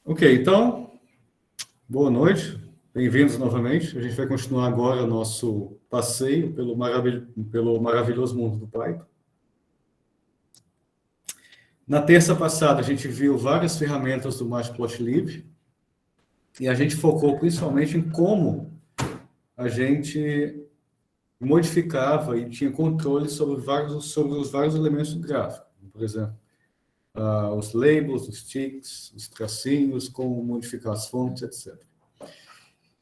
Ok, então, boa noite, bem-vindos novamente. A gente vai continuar agora o nosso passeio pelo maravilhoso mundo do Python. Na terça passada, a gente viu várias ferramentas do Matplotlib e a gente focou principalmente em como a gente modificava e tinha controle sobre os vários elementos do gráfico. Por exemplo, os labels, os ticks, os tracinhos, como modificar as fontes, etc.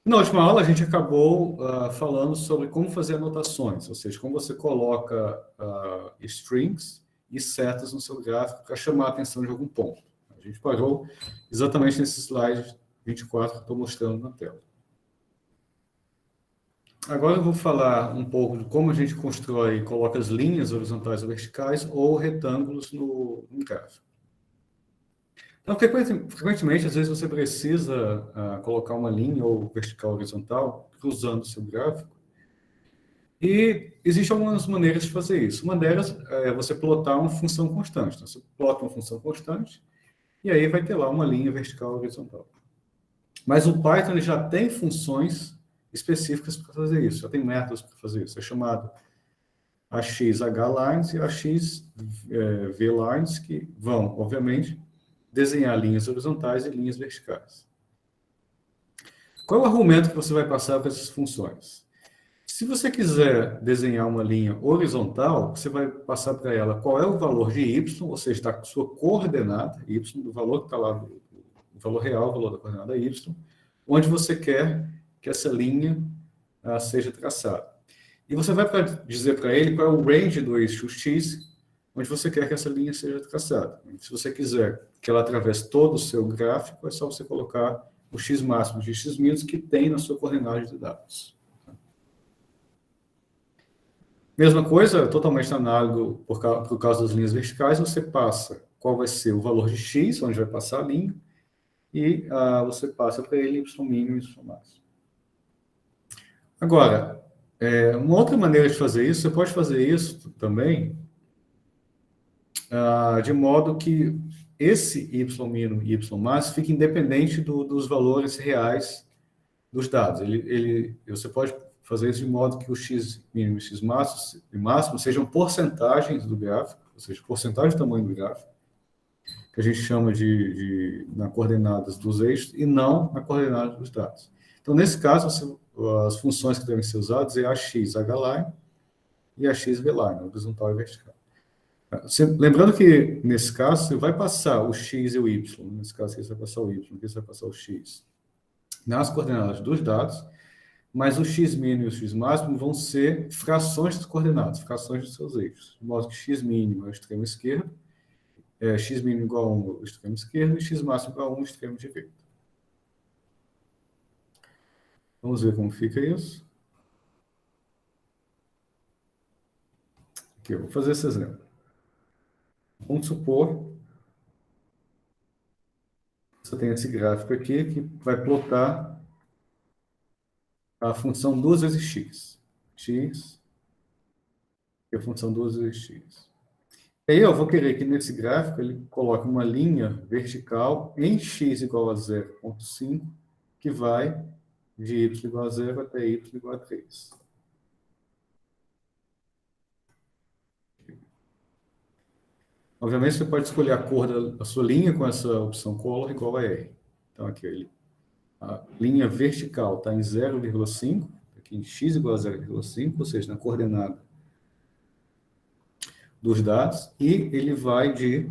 Na última aula, a gente acabou falando sobre como fazer anotações, ou seja, como você coloca strings e setas no seu gráfico para chamar a atenção de algum ponto. A gente parou exatamente nesse slide 24 que eu estou mostrando na tela. Agora eu vou falar um pouco de como a gente constrói e coloca as linhas horizontais ou verticais ou retângulos no gráfico. Então, frequentemente, às vezes você precisa colocar uma linha ou vertical horizontal cruzando o seu gráfico. E existem algumas maneiras de fazer isso. Uma delas é você plotar uma função constante. Então, você plota uma função constante e aí vai ter lá uma linha vertical ou horizontal. Mas o Python ele já tem funções específicas para fazer isso, já tem métodos para fazer isso. É chamado AXHlines e AXVlines, que vão, obviamente, desenhar linhas horizontais e linhas verticais. Qual é o argumento que você vai passar para essas funções? Se você quiser desenhar uma linha horizontal, você vai passar para ela qual é o valor de y, ou seja, da sua coordenada, y, do valor que está lá, o valor real, o valor da coordenada y, onde você quer que essa linha seja traçada. E você vai dizer para ele qual é o range do eixo x, onde você quer que essa linha seja traçada. Se você quiser que ela atravesse todo o seu gráfico, é só você colocar o x máximo de x mínimos que tem na sua coordenada de dados. Mesma coisa, totalmente análogo por causa das linhas verticais, você passa qual vai ser o valor de x, onde vai passar a linha, e você passa para ele y mínimo e y máximo. Agora, uma outra maneira de fazer isso, você pode fazer isso também de modo que esse y mínimo e y máximo fique independente dos valores reais dos dados. Você pode fazer isso de modo que o x mínimo e x máximo sejam porcentagens do gráfico, ou seja, porcentagem do tamanho do gráfico, que a gente chama na coordenadas dos eixos, e não na coordenada dos dados. Então, nesse caso, as funções que devem ser usadas é a AXHline e a AXVline, horizontal e vertical. Lembrando que, nesse caso, você vai passar o x e o y. Nesse caso, aqui você vai passar o y, aqui você vai passar o x. Nas coordenadas dos dados, mas o x mínimo e o x máximo vão ser frações das coordenadas, frações dos seus eixos. De modo que x mínimo é o extremo esquerdo, x mínimo igual a 1 é o extremo esquerdo, e x máximo igual a 1 é o extremo direito. Vamos ver como fica isso. Aqui, eu vou fazer esse exemplo. Vamos supor que você tem esse gráfico aqui que vai plotar a função 2 vezes x. X e a função 2 vezes x. E aí eu vou querer que nesse gráfico ele coloque uma linha vertical em x igual a 0,5, que vai de y igual a 0 até y igual a 3. Obviamente, você pode escolher a cor da sua linha com essa opção color igual a R. Então, aqui, a linha vertical está em 0,5, aqui em x igual a 0,5, ou seja, na coordenada dos dados, e ele vai de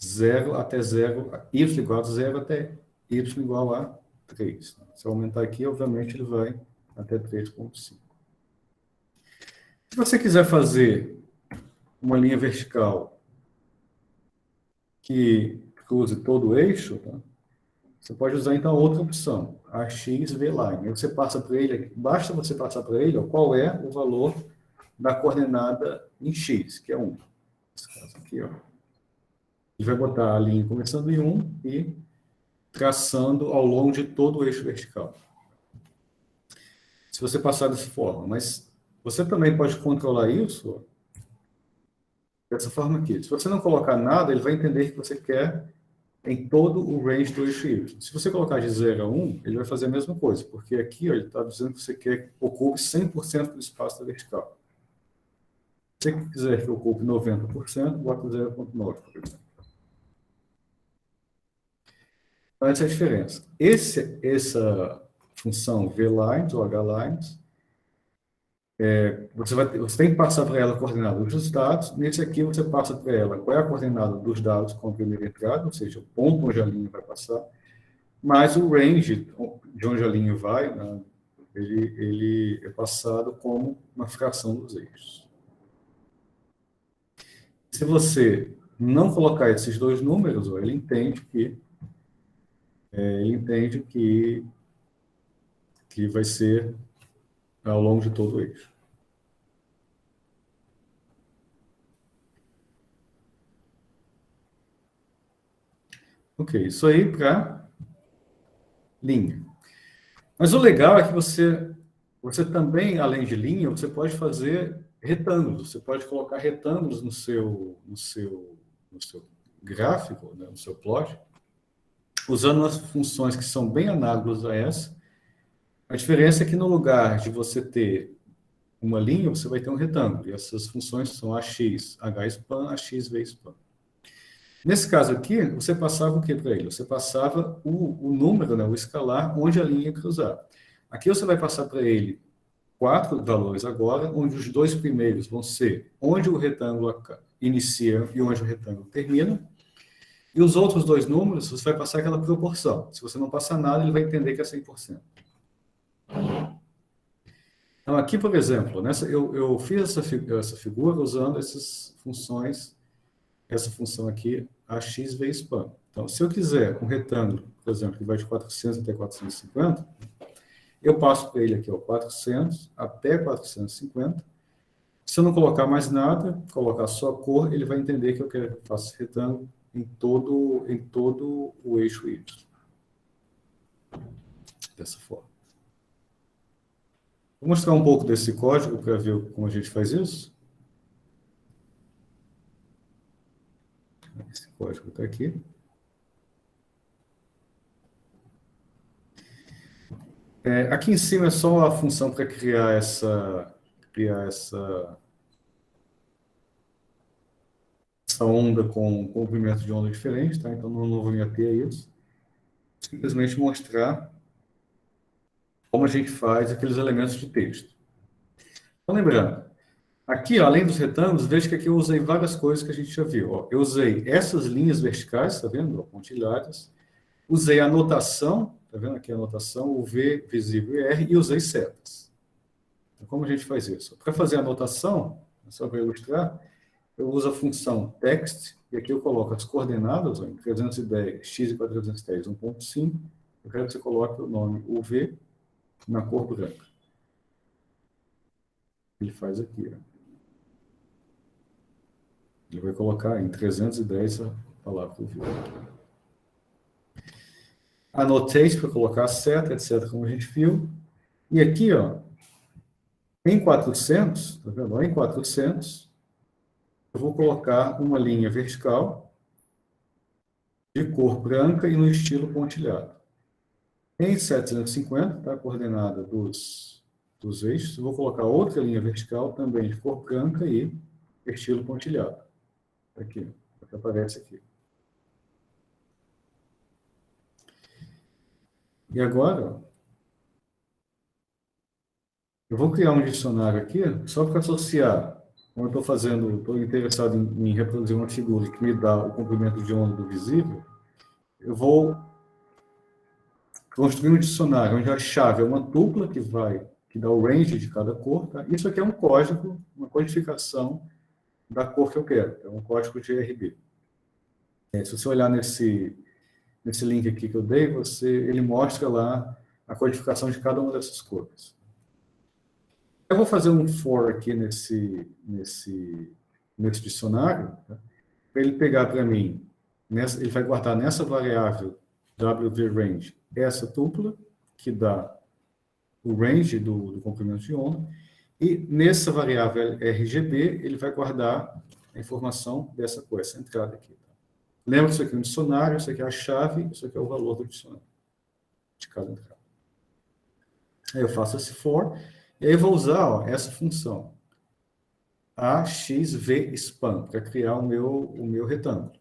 0 até 0, y igual a 0 até y igual a 3. Se eu aumentar aqui, obviamente, ele vai até 3,5. Se você quiser fazer uma linha vertical que cruze todo o eixo, tá? Você pode usar, então, outra opção, a XVline. Aí você passa para ele, basta você passar para ele qual é o valor da coordenada em x, que é 1. Nesse caso aqui, ó. Ele vai botar a linha começando em 1 e traçando ao longo de todo o eixo vertical. se você passar dessa forma. Mas você também pode controlar isso dessa forma aqui. Se você não colocar nada, ele vai entender que você quer em todo o range do eixo Y. Se você colocar de 0 a 1, ele vai fazer a mesma coisa, porque aqui ó, ele está dizendo que você quer que ocupe 100% do espaço da vertical. Se você quiser que ocupe 90%, bota 0,9, por exemplo. Então, essa é a diferença. Essa função VLines ou HLines, você tem que passar para ela a coordenada dos dados. Nesse aqui, você passa para ela qual é a coordenada dos dados com a primeira entrada, ou seja, o ponto onde a linha vai passar, mas o range de onde a linha vai, né, ele é passado como uma fração dos eixos. Se você não colocar esses dois números, ó, ele entende que vai ser ao longo de todo o eixo. Ok, isso aí para linha. Mas o legal é que você também, além de linha, você pode fazer retângulos. Você pode colocar retângulos no seu gráfico, né, no seu plot, usando as funções que são bem análogas a essa. A diferença é que no lugar de você ter uma linha, você vai ter um retângulo. E essas funções são ax, hspan, ax, vspan. Nesse caso aqui, você passava o que para ele? Você passava o número, né, o escalar, onde a linha ia cruzar. Aqui você vai passar para ele 4 valores agora, onde os dois primeiros vão ser onde o retângulo inicia e onde o retângulo termina. E os outros dois números, você vai passar aquela proporção. Se você não passar nada, ele vai entender que é 100%. Então, aqui, por exemplo, eu fiz essa figura usando essas funções, essa função aqui, ax, vspan. Então, se eu quiser um retângulo, por exemplo, que vai de 400 até 450, eu passo para ele aqui, ó, 400 até 450. Se eu não colocar mais nada, colocar só a cor, ele vai entender que eu quero que faça esse retângulo em todo o eixo Y. Dessa forma. Vou mostrar um pouco desse código para ver como a gente faz isso. Esse código está aqui. Aqui em cima é só a função para criar essa onda com comprimento de onda diferente, tá? Então não vou me ater a isso. Simplesmente mostrar como a gente faz aqueles elementos de texto. Então, lembrando, aqui, ó, além dos retângulos, veja que aqui eu usei várias coisas que a gente já viu. Ó. Eu usei essas linhas verticais, tá vendo? Ó, pontilhadas. Usei a notação, tá vendo aqui a notação, o V, visível e R, e usei setas. Então, como a gente faz isso? Para fazer a notação, só para ilustrar, eu uso a função text, e aqui eu coloco as coordenadas, ó, em 310, x igual a 310, 1.5. Eu quero que você coloque o nome UV na cor branca. Ele faz aqui, ó. Ele vai colocar em 310 a palavra UV. Annotate para colocar a seta, etc., como a gente viu. E aqui, ó, em 400, tá vendo? Em 400, eu vou colocar uma linha vertical de cor branca e no estilo pontilhado. Em 750, tá? A coordenada dos eixos, eu vou colocar outra linha vertical também de cor branca e estilo pontilhado. Aqui, o que aparece aqui. E agora, ó, eu vou criar um dicionário aqui só para associar. Como eu estou interessado em reproduzir uma figura que me dá o comprimento de onda do visível, eu vou construir um dicionário onde a chave é uma tupla que dá o range de cada cor. Tá? Isso aqui é um código, uma codificação da cor que eu quero. É um código de RB. Se você olhar nesse link aqui que eu dei, ele mostra lá a codificação de cada uma dessas cores. Eu vou fazer um for aqui nesse dicionário, tá? Para ele pegar para mim, ele vai guardar nessa variável wvRange essa tupla, que dá o range do comprimento de onda, e nessa variável RGB, ele vai guardar a informação dessa coisa, essa entrada aqui. Lembra que isso aqui é um dicionário, isso aqui é a chave, isso aqui é o valor do dicionário, de cada entrada. Aí eu faço esse for, e aí eu vou usar essa função, AXVSpan, para criar o meu retângulo.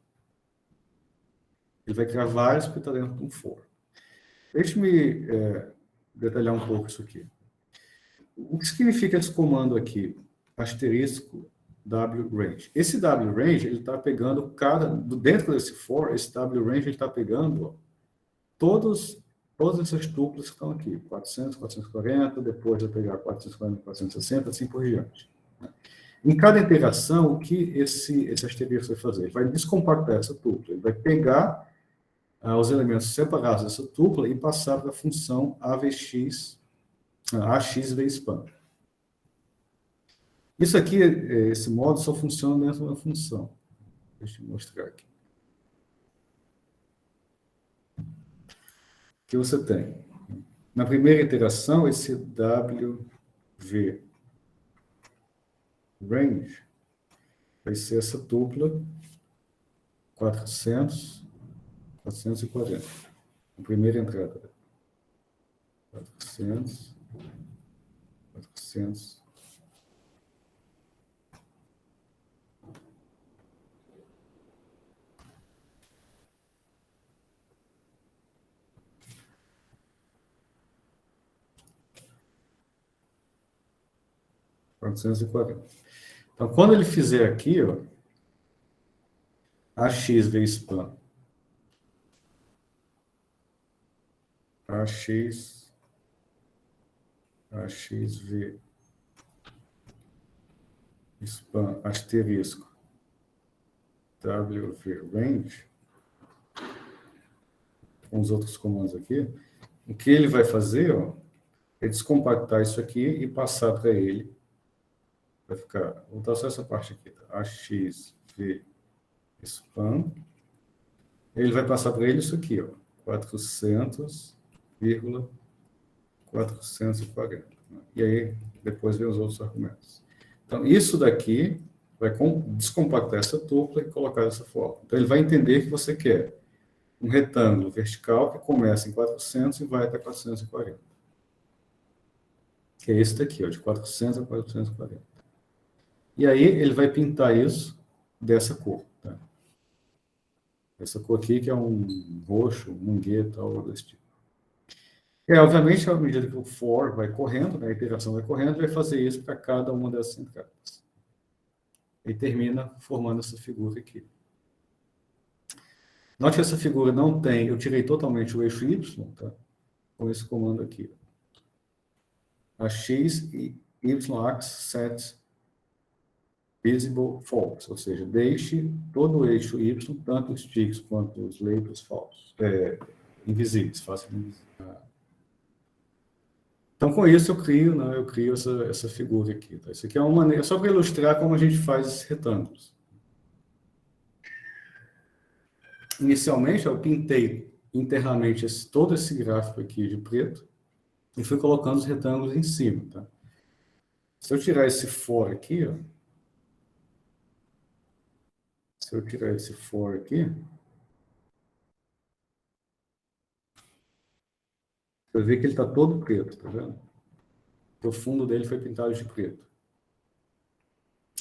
Ele vai criar vários porque está dentro de um for. Deixe-me detalhar um pouco isso aqui. O que significa esse comando aqui? Asterisco wrange. Esse wrange, ele está pegando dentro desse for, esse wrange, ele está pegando todas essas tuplas que estão aqui. 400, 440, depois vai pegar 440, 460, assim por diante. Em cada interação, o que esse asterisco vai fazer? Ele vai descompactar essa tupla. Ele vai pegar os elementos separados dessa tupla e passar para a função AXVSpan. Isso aqui, esse modo, só funciona dentro de uma função. Deixa eu mostrar aqui. O que você tem? Na primeira iteração, esse WV range vai ser essa tupla 400, 440. A primeira entrada. 400, 400. Então, quando ele fizer aqui, AXVSpan, AXV span asterisco WV range, com os outros comandos aqui, o que ele vai fazer é descompactar isso aqui e passar para ele. Vai ficar, vou botar só essa parte aqui, tá? AXV span. Ele vai passar para ele isso aqui, 400,440. E aí, depois vem os outros argumentos. Então, isso daqui vai descompactar essa tupla e colocar dessa forma. Então, ele vai entender que você quer um retângulo vertical que começa em 400 e vai até 440. Que é esse daqui, de 400 a 440. E aí, ele vai pintar isso dessa cor. Tá? Essa cor aqui, que é um roxo, mungueta, algo desse tipo. Obviamente, à medida que o for vai correndo, né, a iteração vai correndo, vai fazer isso para cada uma dessas entradas. E termina formando essa figura aqui. Note que essa figura não tem, eu tirei totalmente o eixo Y, tá? Com esse comando aqui. A X e Y axis set visible false, ou seja, deixe todo o eixo Y, tanto os ticks quanto os labels falsos, invisíveis, faça invisíveis. Então, com isso, eu crio essa figura aqui. Tá? Isso aqui é uma maneira, só para ilustrar como a gente faz esses retângulos. Inicialmente, eu pintei internamente todo esse gráfico aqui de preto e fui colocando os retângulos em cima. Tá? Se eu tirar esse for aqui, você vai ver que ele está todo preto, tá vendo? O fundo dele foi pintado de preto.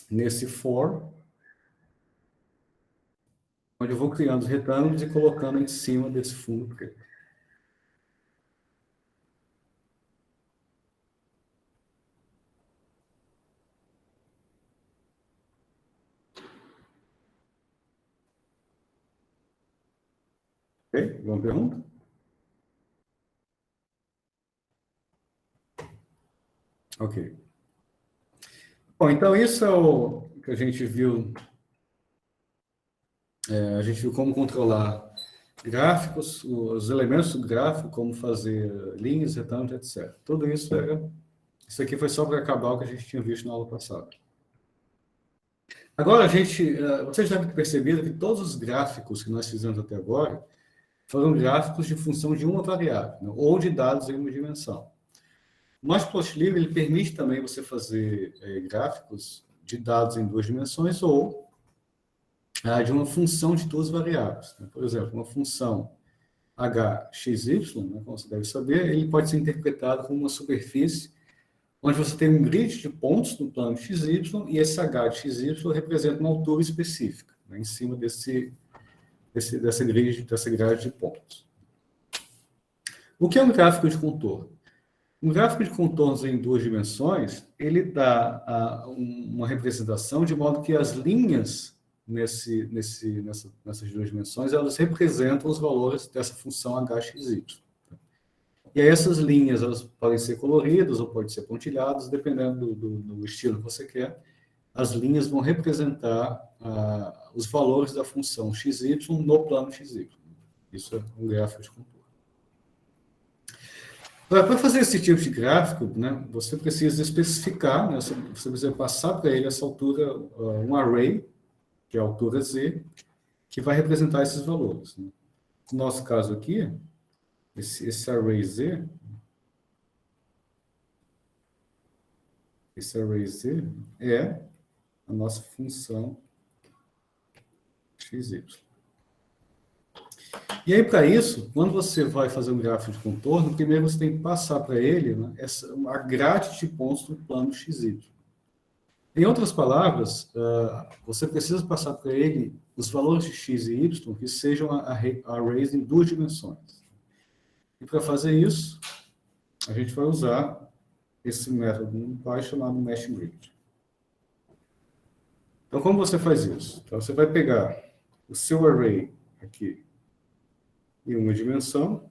Nesse for, onde eu vou criando os retângulos e colocando em cima desse fundo preto. Ok? Alguma pergunta? Ok. Bom, então isso é o que a gente viu. A gente viu como controlar gráficos, os elementos do gráfico, como fazer linhas, retângulos, etc. Tudo isso isso aqui foi só para acabar o que a gente tinha visto na aula passada. Agora, vocês devem ter percebido que todos os gráficos que nós fizemos até agora foram gráficos de função de uma variável, né, ou de dados em uma dimensão. O Matplotlib, ele permite também você fazer gráficos de dados em duas dimensões ou de uma função de duas variáveis. Né? Por exemplo, uma função hxy, né, como você deve saber, ele pode ser interpretado como uma superfície onde você tem um grid de pontos no plano xy e esse h de xy representa uma altura específica, né, em cima dessa grade de pontos. O que é um gráfico de contorno? Um gráfico de contornos em duas dimensões, ele dá uma representação de modo que as linhas nessas duas dimensões, elas representam os valores dessa função hxy. E aí essas linhas, elas podem ser coloridas ou podem ser pontilhadas, dependendo do estilo que você quer. As linhas vão representar os valores da função xy no plano xy. Isso é um gráfico de contorno. Para fazer esse tipo de gráfico, né, você precisa especificar, né, você precisa passar para ele essa altura, um array, que é a altura z, que vai representar esses valores. Né. No nosso caso aqui, esse array z é a nossa função xy. E aí, para isso, quando você vai fazer um gráfico de contorno, primeiro você tem que passar para ele, né, a grade de pontos do plano xy. Em outras palavras, você precisa passar para ele os valores de x e y que sejam arrays em duas dimensões. E para fazer isso, a gente vai usar esse método no Python chamado MeshGrid. Então, como você faz isso? Então, você vai pegar o seu array aqui em uma dimensão,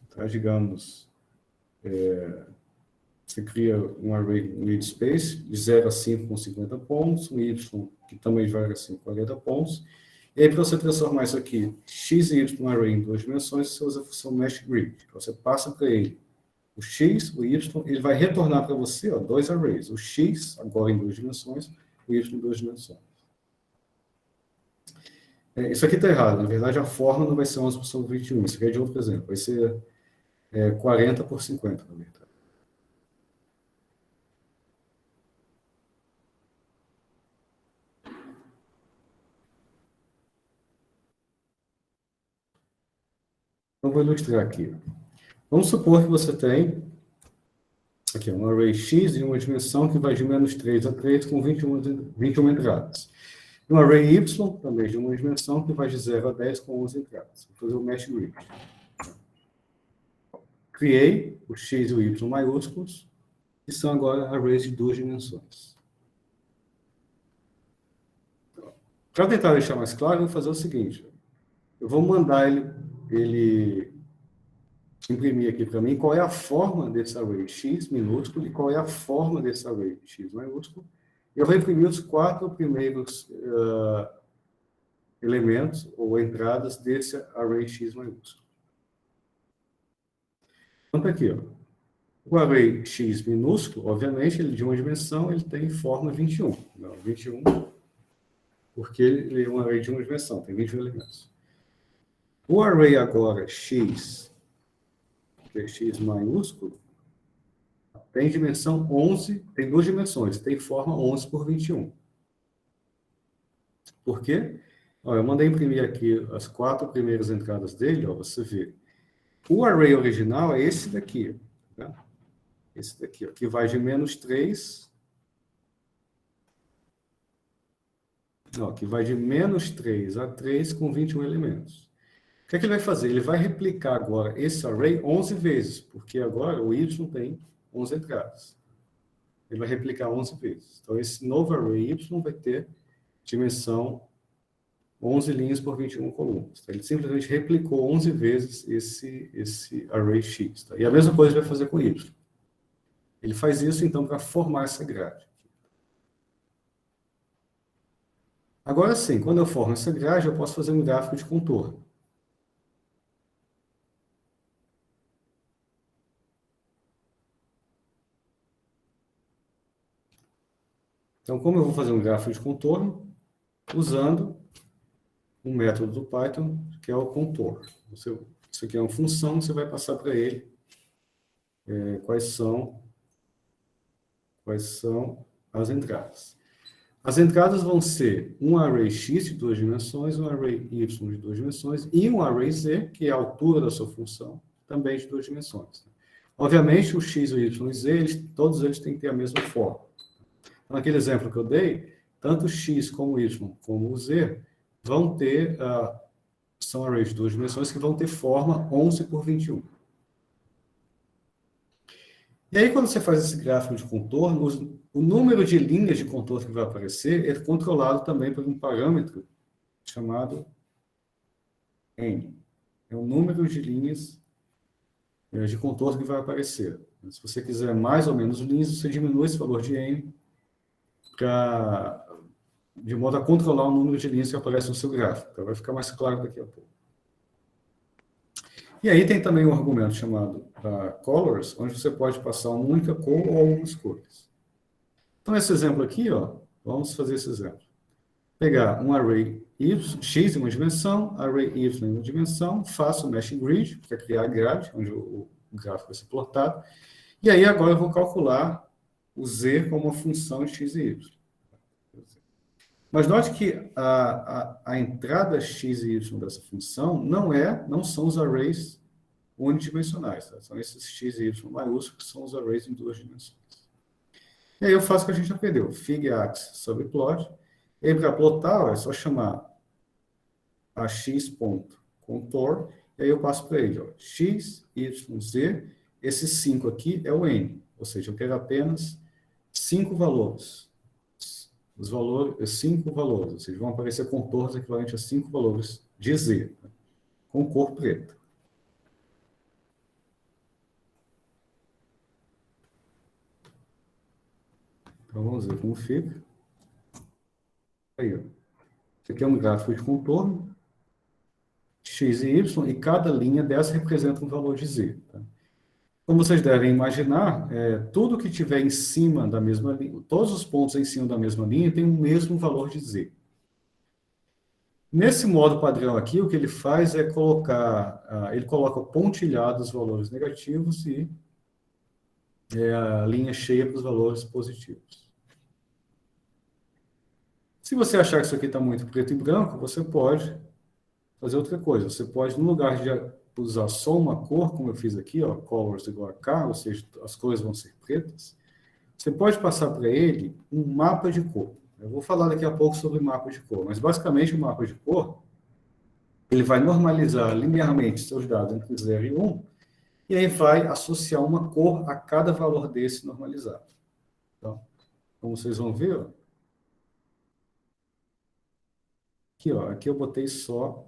tá? Digamos, você cria um array, um id space, de 0 a 5 com 50 pontos, um y que também vai a 5 com 40 pontos, e aí para você transformar isso aqui, x e y, um array em duas dimensões, você usa a função MeshGrid. Então, você passa para ele o x, o y, ele vai retornar para você dois arrays, o x, agora em duas dimensões, o y em duas dimensões. Isso aqui está errado. Na verdade, a forma não vai ser 11 por 21. Isso aqui é de outro exemplo. Vai ser 40 por 50, na verdade. Então, vou ilustrar aqui. Vamos supor que você tem aqui um array x em uma dimensão que vai de menos 3 a 3 com 21 entradas. Um array y, também de uma dimensão, que vai de 0 a 10 com 11 entradas. Vou fazer o MeshGrid. Criei o x e o y maiúsculos, que são agora arrays de duas dimensões. Para tentar deixar mais claro, eu vou fazer o seguinte. Eu vou mandar ele imprimir aqui para mim qual é a forma desse array x minúsculo e qual é a forma desse array x maiúsculo. Eu vou imprimir os 4 primeiros elementos ou entradas desse array x maiúsculo. Então, tá aqui, ó. O array x minúsculo, obviamente, ele de uma dimensão, ele tem forma 21. Não, 21, porque ele é um array de uma dimensão, tem 21 elementos. O array agora x, que é x maiúsculo, tem dimensão 11, tem duas dimensões, tem forma 11 por 21. Por quê? Ó, eu mandei imprimir aqui as 4 primeiras entradas dele, ó, você vê. O array original é esse daqui, tá? Esse daqui, ó, que vai de menos 3... Ó, que vai de menos 3 a 3 com 21 elementos. O que é que ele vai fazer? Ele vai replicar agora esse array 11 vezes, porque agora o y tem 11 entradas. Ele vai replicar 11 vezes. Então, esse novo array y vai ter dimensão 11 linhas por 21 colunas. Ele simplesmente replicou 11 vezes esse array x. Tá? E a mesma coisa ele vai fazer com y. Ele faz isso, então, para formar essa grade. Agora sim, quando eu formo essa grade, eu posso fazer um gráfico de contorno. Então, como eu vou fazer um gráfico de contorno? Usando um método do Python, que é o contour. Isso aqui é uma função, você vai passar para ele quais são as entradas. As entradas vão ser um array X de 2 dimensões, um array Y de 2 dimensões e um array Z, que é a altura da sua função, também de 2 dimensões. Obviamente, o X, o Y e o Z, todos eles têm que ter a mesma forma. Então, naquele exemplo que eu dei, tanto o X como o Y como o Z vão ter, são arrays de 2 dimensões que vão ter forma 11 por 21. E aí, quando você faz esse gráfico de contorno, o número de linhas de contorno que vai aparecer é controlado também por um parâmetro chamado N. É o número de linhas de contorno que vai aparecer. Se você quiser mais ou menos linhas, você diminui esse valor de N de modo a controlar o número de linhas que aparece no seu gráfico. Então, vai ficar mais claro daqui a pouco. E aí tem também um argumento chamado colors, onde você pode passar uma única cor ou algumas cores. Então, esse exemplo aqui, vamos fazer esse exemplo. Pegar um array X em uma dimensão, array Y em uma dimensão, faço o meshing grid, que é criar a grade, onde o gráfico vai ser plotado. E aí, agora eu vou calcular o Z como uma função de X e Y. Mas note que a entrada X e Y dessa função não são os arrays unidimensionais. Tá? São esses X e Y maiúsculos, que são os arrays em 2 dimensões. E aí eu faço o que a gente aprendeu. Fig axis sobre plot. E para plotar, é só chamar a x.contour. E aí eu passo para ele. X, Y, Z. Esse 5 aqui é o N. Ou seja, eu quero apenas 5 valores. Os valores, 5 valores. Ou seja, vão aparecer contornos equivalentes a 5 valores de Z. Tá? Com cor preta. Então, vamos ver como fica. Aí, ó. Isso aqui é um gráfico de contorno, X e Y, e cada linha dessa representa um valor de Z. Tá? Como vocês devem imaginar, tudo que tiver em cima da mesma linha, todos os pontos em cima da mesma linha têm o mesmo valor de Z. Nesse modo padrão aqui, o que ele faz é ele coloca pontilhado os valores negativos e a linha cheia para os valores positivos. Se você achar que isso aqui está muito preto e branco, você pode fazer outra coisa. Você pode, no lugar de usar só uma cor, como eu fiz aqui, colors igual a K, ou seja, as cores vão ser pretas, você pode passar para ele um mapa de cor. Eu vou falar daqui a pouco sobre mapa de cor, mas basicamente o mapa de cor, ele vai normalizar linearmente seus dados entre 0 e 1, e aí vai associar uma cor a cada valor desse normalizado. Então, como vocês vão ver, aqui eu botei só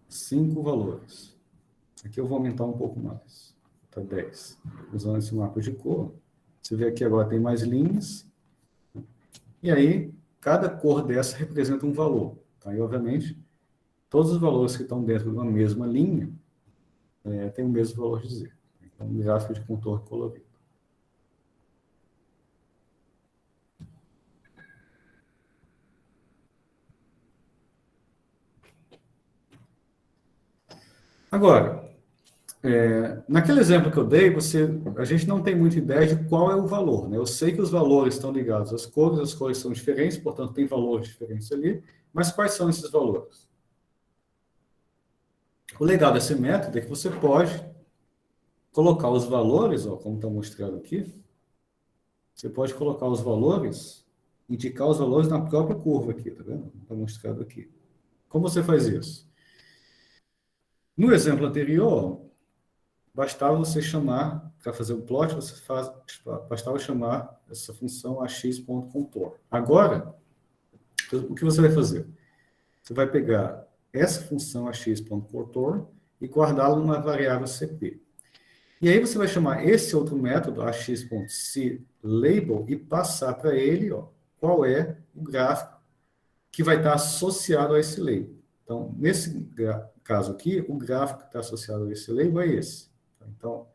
5 valores. Aqui eu vou aumentar um pouco mais, para 10. Usando esse mapa de cor, você vê aqui agora tem mais linhas, e aí cada cor dessa representa um valor. Tá? E, obviamente, todos os valores que estão dentro de uma mesma linha têm o mesmo valor de Z. Então, um gráfico de contorno colorido. Agora, naquele exemplo que eu dei, a gente não tem muita ideia de qual é o valor. Né? Eu sei que os valores estão ligados às cores, as cores são diferentes, portanto, tem valores diferentes ali, mas quais são esses valores? O legal desse método é que você pode colocar os valores, como está mostrado aqui, você pode colocar os valores, indicar os valores na própria curva aqui, tá vendo? Está mostrado aqui. Como você faz isso? No exemplo anterior, bastava você chamar, para fazer o plot, bastava chamar essa função ax.contour. Agora, o que você vai fazer? Você vai pegar essa função ax.contour e guardá-la numa variável cp. E aí você vai chamar esse outro método, ax.cLabel, e passar para ele qual é o gráfico que vai estar associado a esse label. Então, nesse caso aqui, o gráfico que está associado a esse label é esse. Então,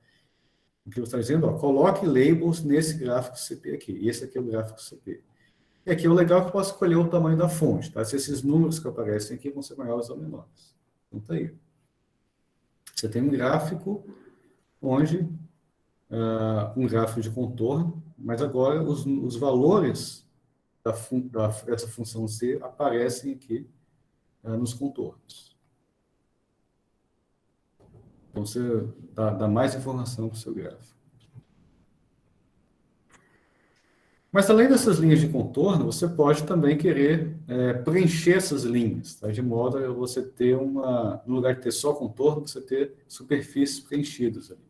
o que você está dizendo, coloque labels nesse gráfico CP aqui. E esse aqui é o gráfico CP. E aqui o legal é que eu posso escolher o tamanho da fonte, tá? Se esses números que aparecem aqui vão ser maiores ou menores. Então, tá aí. Você tem um gráfico onde um gráfico de contorno, mas agora os valores dessa função Z aparecem aqui nos contornos. Então, você dá mais informação para o seu gráfico. Mas, além dessas linhas de contorno, você pode também querer preencher essas linhas, tá? De modo a você ter no lugar de ter só contorno, você ter superfícies preenchidas ali.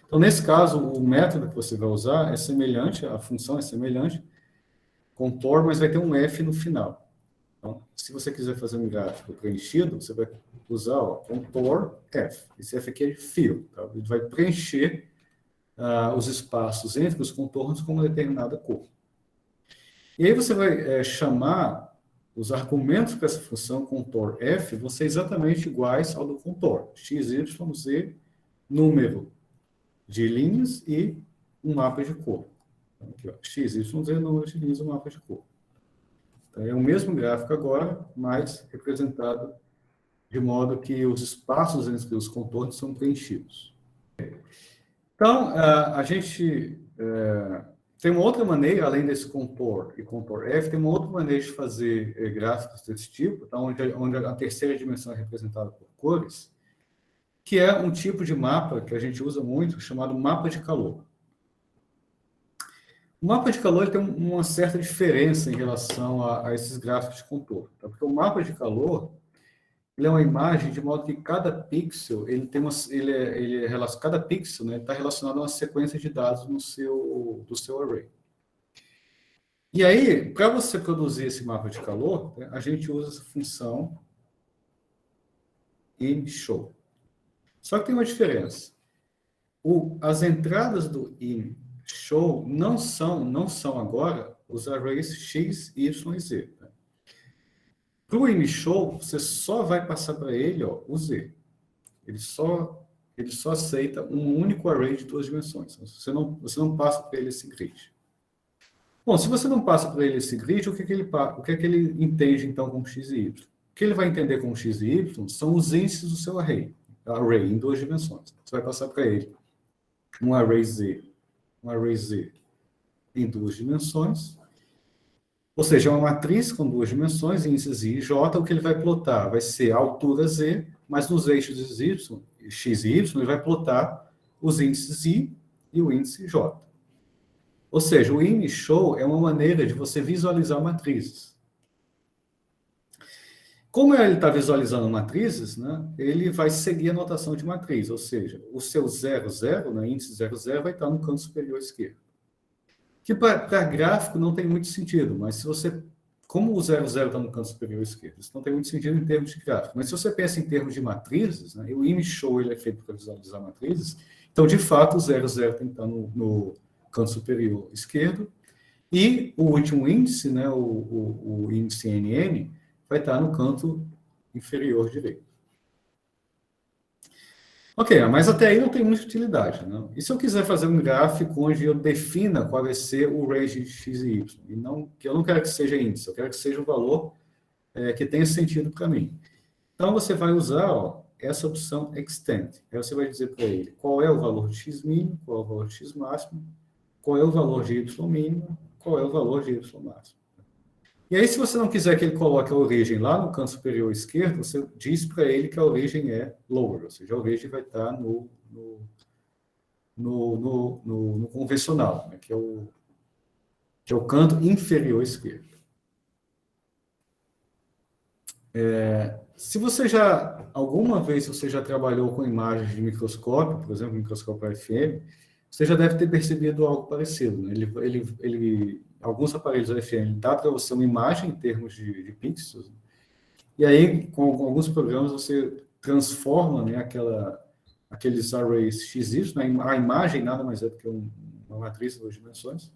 Então, nesse caso, o método que você vai usar é semelhante, a função é semelhante, contorno, mas vai ter um F no final. Então, se você quiser fazer um gráfico preenchido, você vai usar contour F. Esse F aqui é de fill, tá? Ele vai preencher os espaços entre os contornos com uma determinada cor. E aí você vai chamar os argumentos para essa função contour F, vão ser exatamente iguais ao do contour. X, Y, Z, número de linhas e um mapa de cor. Então, aqui, ó, X, Y, Z, número de linhas e um mapa de cor. Então, é o mesmo gráfico agora, mas representado de modo que os espaços entre os contornos são preenchidos. Então, a gente tem uma outra maneira, além desse contour e contour F, tem uma outra maneira de fazer gráficos desse tipo, tá? onde a terceira dimensão é representada por cores, que é um tipo de mapa que a gente usa muito, chamado mapa de calor. O mapa de calor ele tem uma certa diferença em relação a esses gráficos de contorno, tá? Porque o mapa de calor ele é uma imagem de modo que cada pixel ele tem cada pixel, né, está relacionado a uma sequência de dados do seu array. E aí, para você produzir esse mapa de calor, né, a gente usa essa função InShow. Só que tem uma diferença. As entradas do InShow não são agora os arrays X, Y e Z. Tá? Para o InShow, você só vai passar para ele o Z. Ele só aceita um único array de 2 dimensões. Você não passa para ele esse grid. Bom, se você não passa para ele esse grid, o que é que ele entende, então, como x e y? O que ele vai entender como x e y são os índices do seu array em 2 dimensões. Você vai passar para ele um array Z em 2 dimensões, ou seja, é uma matriz com 2 dimensões, índices I e J. O que ele vai plotar vai ser a altura Z, mas nos eixos y, x e y, ele vai plotar os índices I e o índice J. Ou seja, o InShow é uma maneira de você visualizar matrizes. Como ele está visualizando matrizes, né, ele vai seguir a notação de matriz, ou seja, o seu 00, né, índice 00, vai estar no canto superior esquerdo. Que para gráfico não tem muito sentido, mas se você... Como o 00 está no canto superior esquerdo, isso não tem muito sentido em termos de gráfico. Mas se você pensa em termos de matrizes, né, o InShow ele é feito para visualizar matrizes, então, de fato, o 00 tem que estar no canto superior esquerdo, e o último índice, né, o índice NN, vai estar no canto inferior direito. Ok, mas até aí não tem muita utilidade. Não? E se eu quiser fazer um gráfico onde eu defina qual vai ser o range de x e y? Que eu não quero que seja índice, eu quero que seja um valor que tenha sentido para mim. Então, você vai usar essa opção Extend. Aí você vai dizer para ele qual é o valor de x mínimo, qual é o valor de x máximo, qual é o valor de y mínimo, qual é o valor de y máximo. E aí, se você não quiser que ele coloque a origem lá no canto superior esquerdo, você diz para ele que a origem é lower, ou seja, a origem vai estar no convencional, né, que é o canto inferior esquerdo. Se você alguma vez você já trabalhou com imagens de microscópio, por exemplo, microscópio FM, você já deve ter percebido algo parecido. Né? Alguns aparelhos FM dá para você uma imagem em termos de pixels, e aí, com alguns programas, você transforma, né, aqueles arrays XY, né? A imagem nada mais é do que uma matriz de 2 dimensões,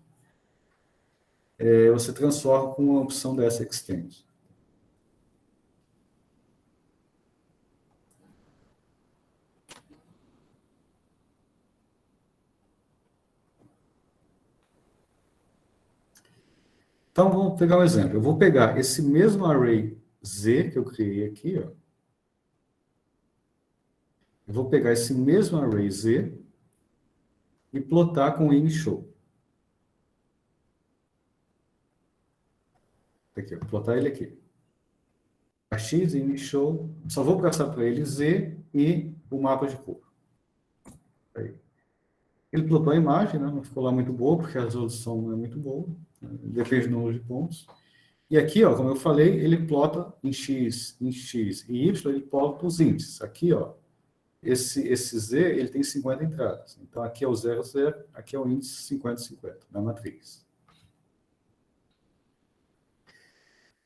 você transforma com uma opção dessa Extend. Então, vamos pegar um exemplo. Eu vou pegar esse mesmo array Z que eu criei aqui, ó, eu vou pegar esse mesmo array Z e plotar com o ImShow. Aqui, vou plotar ele aqui. A X, ImShow, só vou passar para ele Z e o mapa de cor. Aí. Ele plotou a imagem, né? Não ficou lá muito boa, porque a resolução não é muito boa, né? Depende do número de pontos. E aqui, ó, como eu falei, ele plota em X e Y, ele plota os índices. Aqui, ó, esse Z, ele tem 50 entradas. Então, aqui é o 0, 0, aqui é o índice 50, 50, da matriz.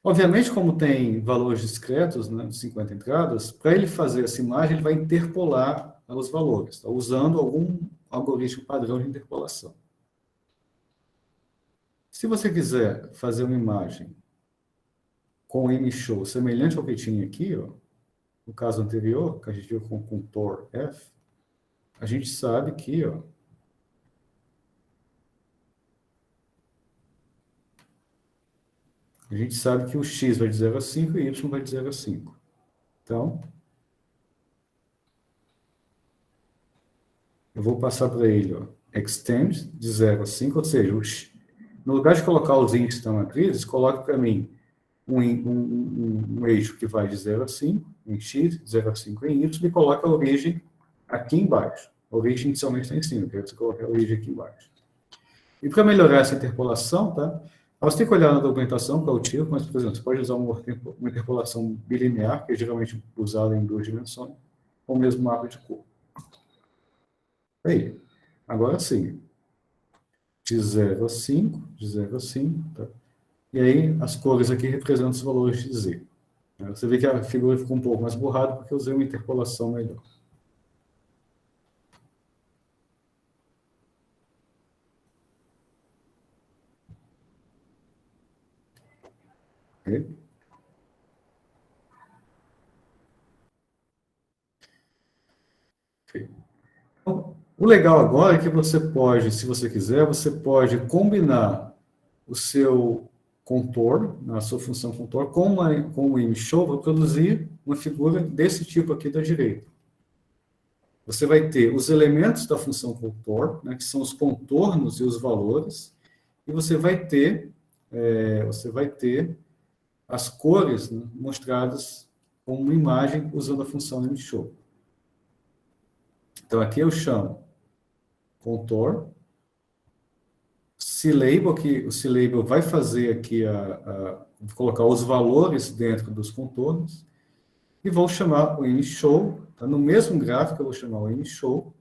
Obviamente, como tem valores discretos, né, de 50 entradas, para ele fazer essa imagem, ele vai interpolar os valores, tá? Usando algum algoritmo padrão de interpolação. Se você quiser fazer uma imagem com o ImShow semelhante ao que tinha aqui, ó, no caso anterior, que a gente viu com TOR-F, a gente sabe que, ó, a gente sabe que o X vai de 0 a 5 e Y vai de 0 a 5. Então, eu vou passar para ele, ó, extend de 0 a 5, ou seja, no lugar de colocar os índices da matriz, coloque para mim um eixo que vai de 0 a 5, em X, de 0 a 5 em Y, e coloque a origem aqui embaixo. A origem inicialmente está em cima, quero que você coloque a origem aqui embaixo. E para melhorar essa interpolação, tá? Você tem que olhar na documentação qual é o tipo, mas, por exemplo, você pode usar uma interpolação bilinear, que é geralmente usada em 2 dimensões, ou mesmo mapa de cor. Aí, agora sim, de 0 a 5, de 0 a 5, tá? E aí, as cores aqui representam os valores de Z. Você vê que a figura ficou um pouco mais borrada, porque eu usei uma interpolação melhor. Okay? Então, o legal agora é que você pode, se você quiser, você pode combinar o seu contorno, a sua função contorno, com o ImShow para produzir uma figura desse tipo aqui da direita. Você vai ter os elementos da função contorno, né, que são os contornos e os valores, e você vai ter as cores, né, mostradas como uma imagem usando a função ImShow. Então, aqui eu chamo contour, CLabel, que o CLabel vai fazer aqui, colocar os valores dentro dos contornos, e vou chamar o ImShow, tá? No mesmo gráfico eu vou chamar o ImShow,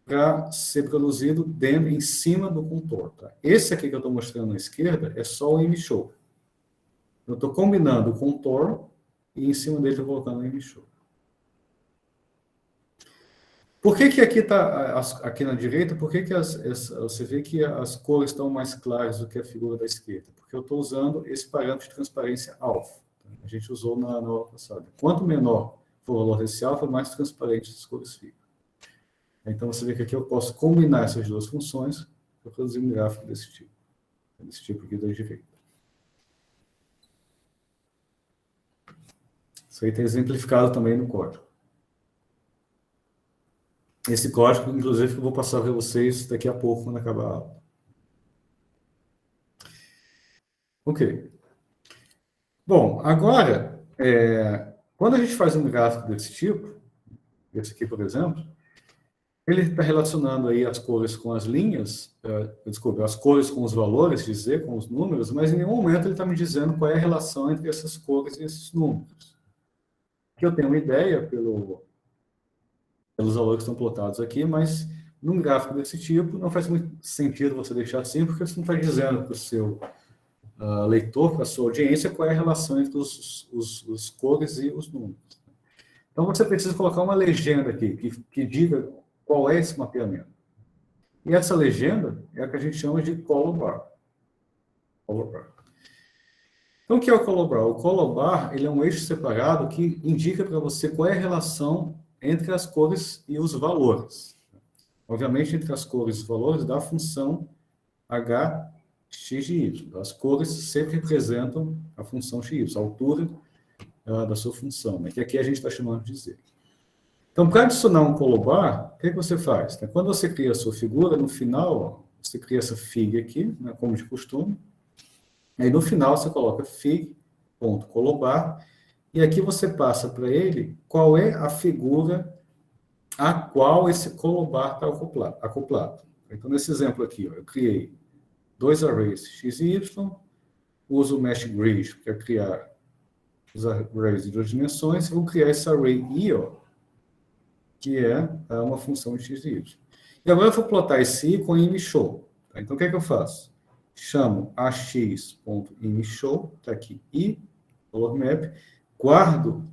para ser produzido dentro, em cima do contorno. Tá? Esse aqui que eu estou mostrando à esquerda é só o ImShow. Eu estou combinando o contorno e em cima dele estou colocando o ImShow. Por que aqui está, aqui na direita, por que você vê que as cores estão mais claras do que a figura da esquerda? Porque eu estou usando esse parâmetro de transparência alfa. A gente usou na aula passada. Quanto menor for o valor desse alfa, mais transparente as cores ficam. Então, você vê que aqui eu posso combinar essas duas funções para produzir um gráfico desse tipo aqui da direita. Isso aí está exemplificado também no código. Esse código, inclusive, que eu vou passar para vocês daqui a pouco, quando acabar a aula. Ok. Bom, agora, quando a gente faz um gráfico desse tipo, esse aqui, por exemplo, ele está relacionando aí as cores com as linhas, desculpa, as cores com os valores, dizer, com os números, mas em nenhum momento ele está me dizendo qual é a relação entre essas cores e esses números. Que eu tenho uma ideia pelos valores que estão plotados aqui, mas num gráfico desse tipo não faz muito sentido você deixar assim, porque você não está dizendo para o seu leitor, para a sua audiência, qual é a relação entre os cores e os números. Então, você precisa colocar uma legenda aqui, que diga qual é esse mapeamento. E essa legenda é a que a gente chama de color bar. Então, o que é o color bar? O color bar, ele é um eixo separado que indica para você qual é a relação entre as cores e os valores. Obviamente, entre as cores e os valores da função h, x e y. As cores sempre representam a função x, a altura da sua função, né? Que aqui a gente está chamando de z. Então, para adicionar um colobar, o que você faz? Quando você cria a sua figura, no final, ó, você cria essa fig aqui, né, como de costume. Aí, no final, você coloca fig.colobar, e aqui você passa para ele qual é a figura a qual esse colobar está acoplado. Então, nesse exemplo aqui, ó, eu criei dois arrays x e y, uso o mesh grid para criar os arrays de 2 dimensões, e vou criar esse array i, ó, que é uma função de x e y. E agora eu vou plotar esse i com imshow. Tá? Então, o que é que eu faço? Chamo ax.imshow, está aqui i, color map, guardo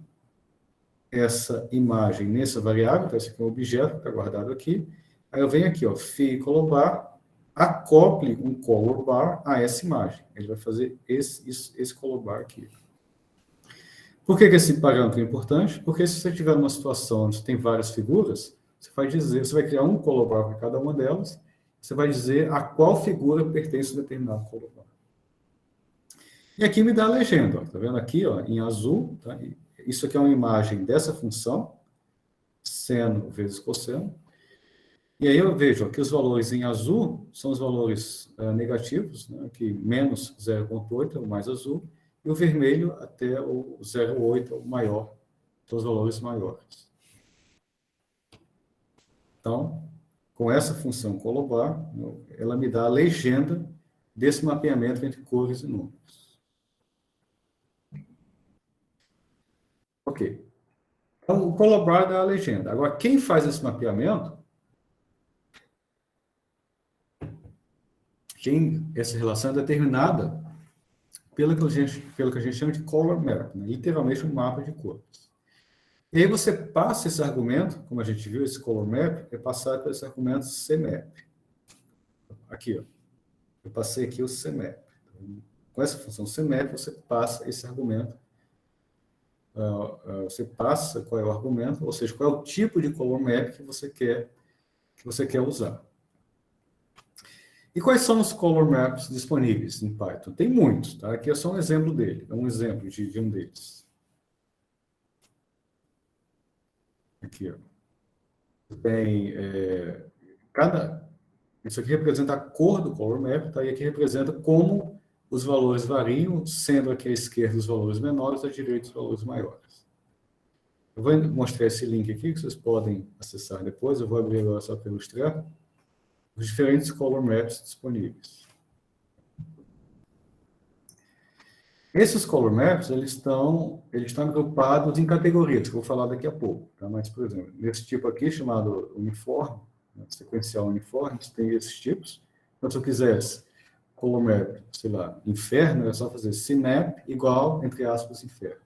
essa imagem nessa variável, então esse aqui é um objeto, está guardado aqui. Aí eu venho aqui, ó, fig color acople um color bar a essa imagem. Ele vai fazer esse color bar aqui. Por que esse parâmetro é importante? Porque se você tiver numa situação onde você tem várias figuras, você vai criar um color bar para cada uma delas, você vai dizer a qual figura pertence a determinado color bar. E aqui me dá a legenda, ó, tá vendo aqui, ó, em azul, tá? Isso aqui é uma imagem dessa função, seno vezes cosseno. E aí eu vejo ó, que os valores em azul são os valores negativos, né, que menos 0,8 é o mais azul, e o vermelho até o 0,8 é o maior, são os valores maiores. Então, com essa função colobar, ela me dá a legenda desse mapeamento entre cores e números. Ok. Então, o colobar dá a legenda. Agora, quem faz esse mapeamento, essa relação é determinada pelo que a gente chama de color map, né? Literalmente um mapa de cores. E aí você passa esse argumento, como a gente viu, esse color map, é passado por esse argumento cmap. Aqui, ó. Eu passei aqui o cmap. Com essa função cmap, você passa esse argumento. Você passa qual é o argumento, ou seja, qual é o tipo de color map que você quer usar. E quais são os color maps disponíveis em Python? Tem muitos, tá? Aqui é só um exemplo dele, é um exemplo de um deles. Aqui, ó. Tem isso aqui representa a cor do color map, tá? E aqui representa como os valores variam, sendo aqui à esquerda os valores menores, à direita os valores maiores. Eu vou mostrar esse link aqui, que vocês podem acessar depois, eu vou abrir agora só para ilustrar os diferentes color maps disponíveis. Esses color maps, eles estão agrupados em categorias, que eu vou falar daqui a pouco. Tá? Mas, por exemplo, nesse tipo aqui, chamado uniforme, né, sequencial uniforme, tem esses tipos. Então, se eu quisesse color map, sei lá, inferno, é só fazer cmap igual, entre aspas, inferno.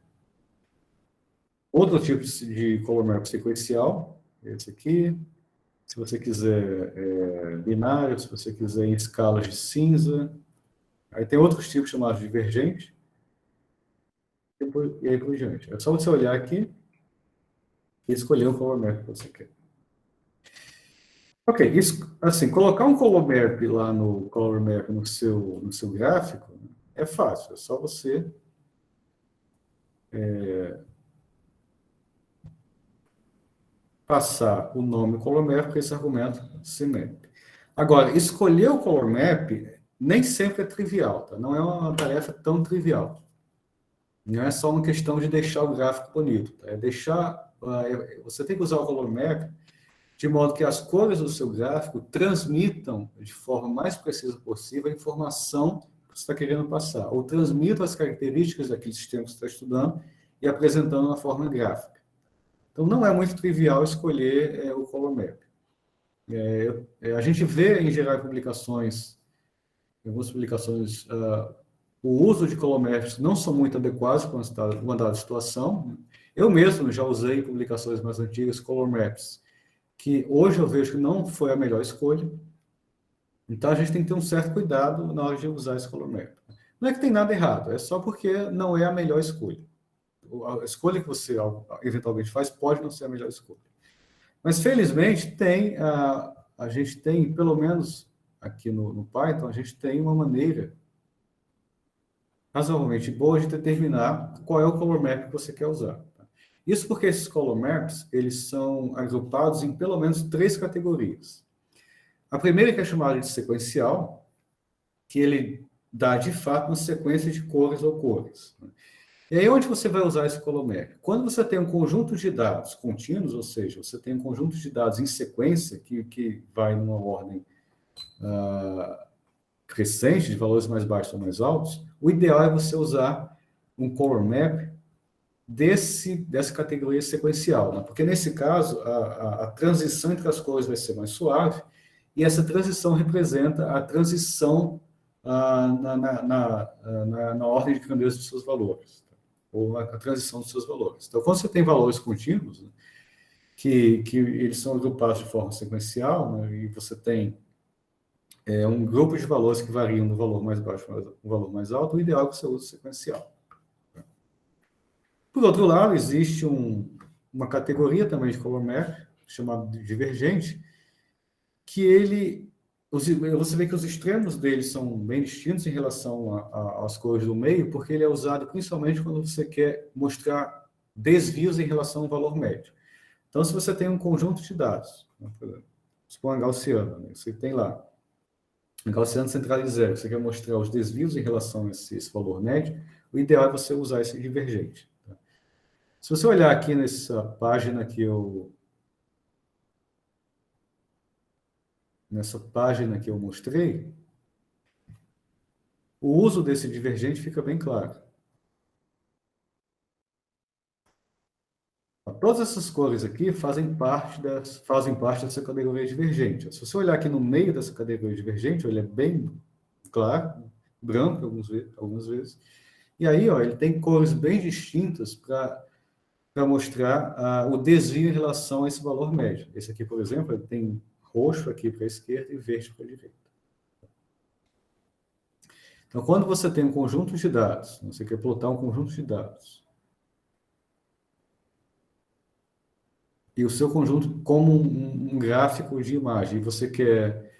Outro tipo de color map sequencial, esse aqui. Se você quiser binário, se você quiser em escalas de cinza. Aí tem outros tipos chamados divergente. E aí por diante. É só você olhar aqui e escolher o color map que você quer. Ok, isso, assim, colocar um color map lá no color map no seu gráfico é fácil. É só você passar o nome color map para esse argumento cmap. Agora, escolher o color map nem sempre é trivial, tá? Não é uma tarefa tão trivial. Não é só uma questão de deixar o gráfico bonito. Tá? Você tem que usar o color map de modo que as cores do seu gráfico transmitam de forma mais precisa possível a informação que você está querendo passar, ou transmitam as características daquele sistema que você está estudando e apresentando na forma gráfica. Então, não é muito trivial escolher o color map. A gente vê, em geral, em algumas publicações, o uso de color maps não são muito adequados para uma dada situação. Eu mesmo já usei em publicações mais antigas color maps, que hoje eu vejo que não foi a melhor escolha. Então, a gente tem que ter um certo cuidado na hora de usar esse color map. Não é que tem nada errado, é só porque não é a melhor escolha. A escolha que você eventualmente faz pode não ser a melhor escolha. Mas, felizmente, a gente tem, pelo menos aqui no Python, a gente tem uma maneira razoavelmente boa de determinar qual é o color map que você quer usar. Isso porque esses column maps, eles são agrupados em pelo menos 3 categorias. A primeira que é chamada de sequencial, que ele dá, de fato, uma sequência de cores ou cores. E aí, onde você vai usar esse column map? Quando você tem um conjunto de dados contínuos, ou seja, você tem um conjunto de dados em sequência, que vai numa ordem crescente, de valores mais baixos ou mais altos, o ideal é você usar um column map dessa categoria sequencial, né? Porque, nesse caso, a transição entre as cores vai ser mais suave, e essa transição representa a transição na ordem de grandeza dos seus valores, ou a transição dos seus valores. Então, quando você tem valores contínuos, né, que eles são agrupados de forma sequencial, né, e você tem um grupo de valores que variam do valor mais baixo para o valor mais alto, o ideal é que você use sequencial. Por outro lado, existe uma categoria também de column map, chamada de divergente, que você vê que os extremos dele são bem distintos em relação às cores do meio, porque ele é usado principalmente quando você quer mostrar desvios em relação ao valor médio. Então, se você tem um conjunto de dados, né, por exemplo, supõe a gaussiana, né, você tem lá a gaussiana centrada em zero, você quer mostrar os desvios em relação a esse valor médio, o ideal é você usar esse divergente. Tá? Se você olhar aqui nessa página que eu mostrei, o uso desse divergente fica bem claro. Todas essas cores aqui fazem parte dessa categoria divergente. Se você olhar aqui no meio dessa categoria divergente, ele é bem claro, branco algumas vezes. E aí, ó, ele tem cores bem distintas para mostrar o desvio em relação a esse valor médio. Esse aqui, por exemplo, ele tem roxo aqui para a esquerda e verde para a direita. Então, quando você tem um conjunto de dados, você quer plotar um conjunto de dados, e o seu conjunto como um gráfico de imagem, e você quer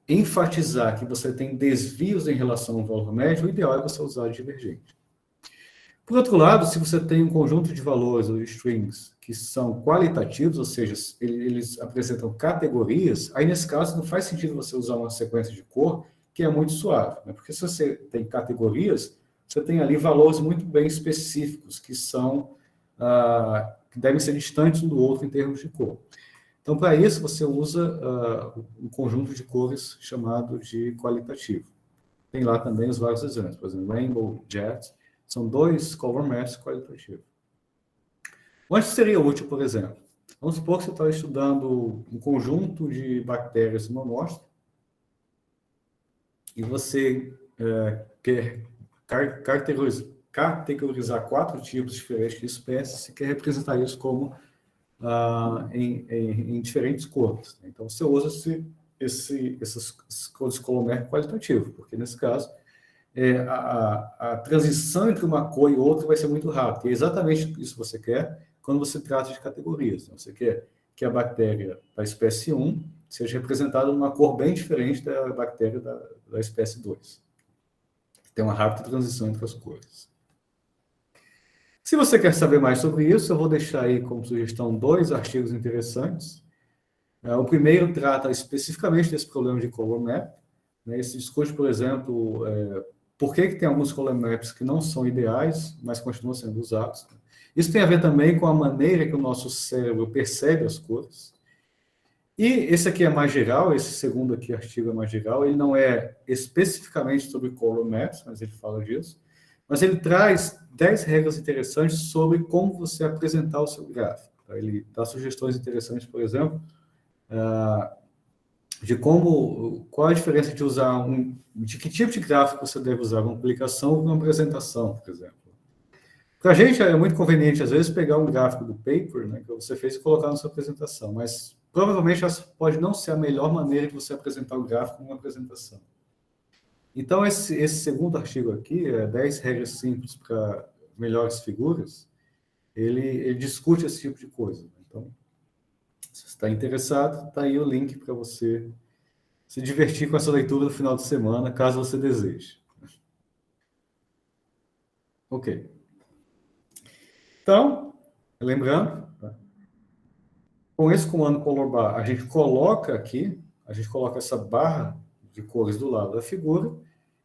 enfatizar que você tem desvios em relação ao valor médio, o ideal é você usar divergente. Por outro lado, se você tem um conjunto de valores ou de strings que são qualitativos, ou seja, eles apresentam categorias, aí nesse caso não faz sentido você usar uma sequência de cor que é muito suave, né? Porque se você tem categorias, você tem ali valores muito bem específicos que são que devem ser distantes um do outro em termos de cor. Então, para isso, você usa um conjunto de cores chamado de qualitativo. Tem lá também os vários exemplos, por exemplo, Rainbow, Jet, são 2 color maps qualitativos. Onde seria útil, por exemplo? Vamos supor que você está estudando um conjunto de bactérias numa amostra e você quer categorizar 4 tipos diferentes de espécies e quer representar isso como em diferentes cores. Então, você usa esses cores color map qualitativo, porque nesse caso a transição entre uma cor e outra vai ser muito rápida. E é exatamente isso que você quer quando você trata de categorias. Você quer que a bactéria da espécie 1 seja representada numa cor bem diferente da bactéria da espécie 2. Tem uma rápida transição entre as cores. Se você quer saber mais sobre isso, eu vou deixar aí como sugestão 2 artigos interessantes. O primeiro trata especificamente desse problema de color map. Esse discute, por exemplo, por que tem alguns color maps que não são ideais, mas continuam sendo usados. Isso tem a ver também com a maneira que o nosso cérebro percebe as cores. E esse aqui é mais geral, esse segundo aqui artigo é mais geral, ele não é especificamente sobre color maps, mas ele fala disso. Mas ele traz 10 regras interessantes sobre como você apresentar o seu gráfico. Ele dá sugestões interessantes, por exemplo, de qual a diferença de usar de que tipo de gráfico você deve usar, uma publicação ou uma apresentação, por exemplo. Para a gente é muito conveniente, às vezes, pegar um gráfico do paper, né, que você fez e colocar na sua apresentação, mas provavelmente essa pode não ser a melhor maneira de você apresentar o gráfico numa apresentação. Então, esse segundo artigo aqui, 10 regras simples para melhores figuras, ele discute esse tipo de coisa. Então, se você está interessado, está aí o link para você se divertir com essa leitura no final de semana, caso você deseje. Ok. Então, lembrando, tá? Com esse comando color bar, a gente coloca aqui, a gente coloca essa barra de cores do lado da figura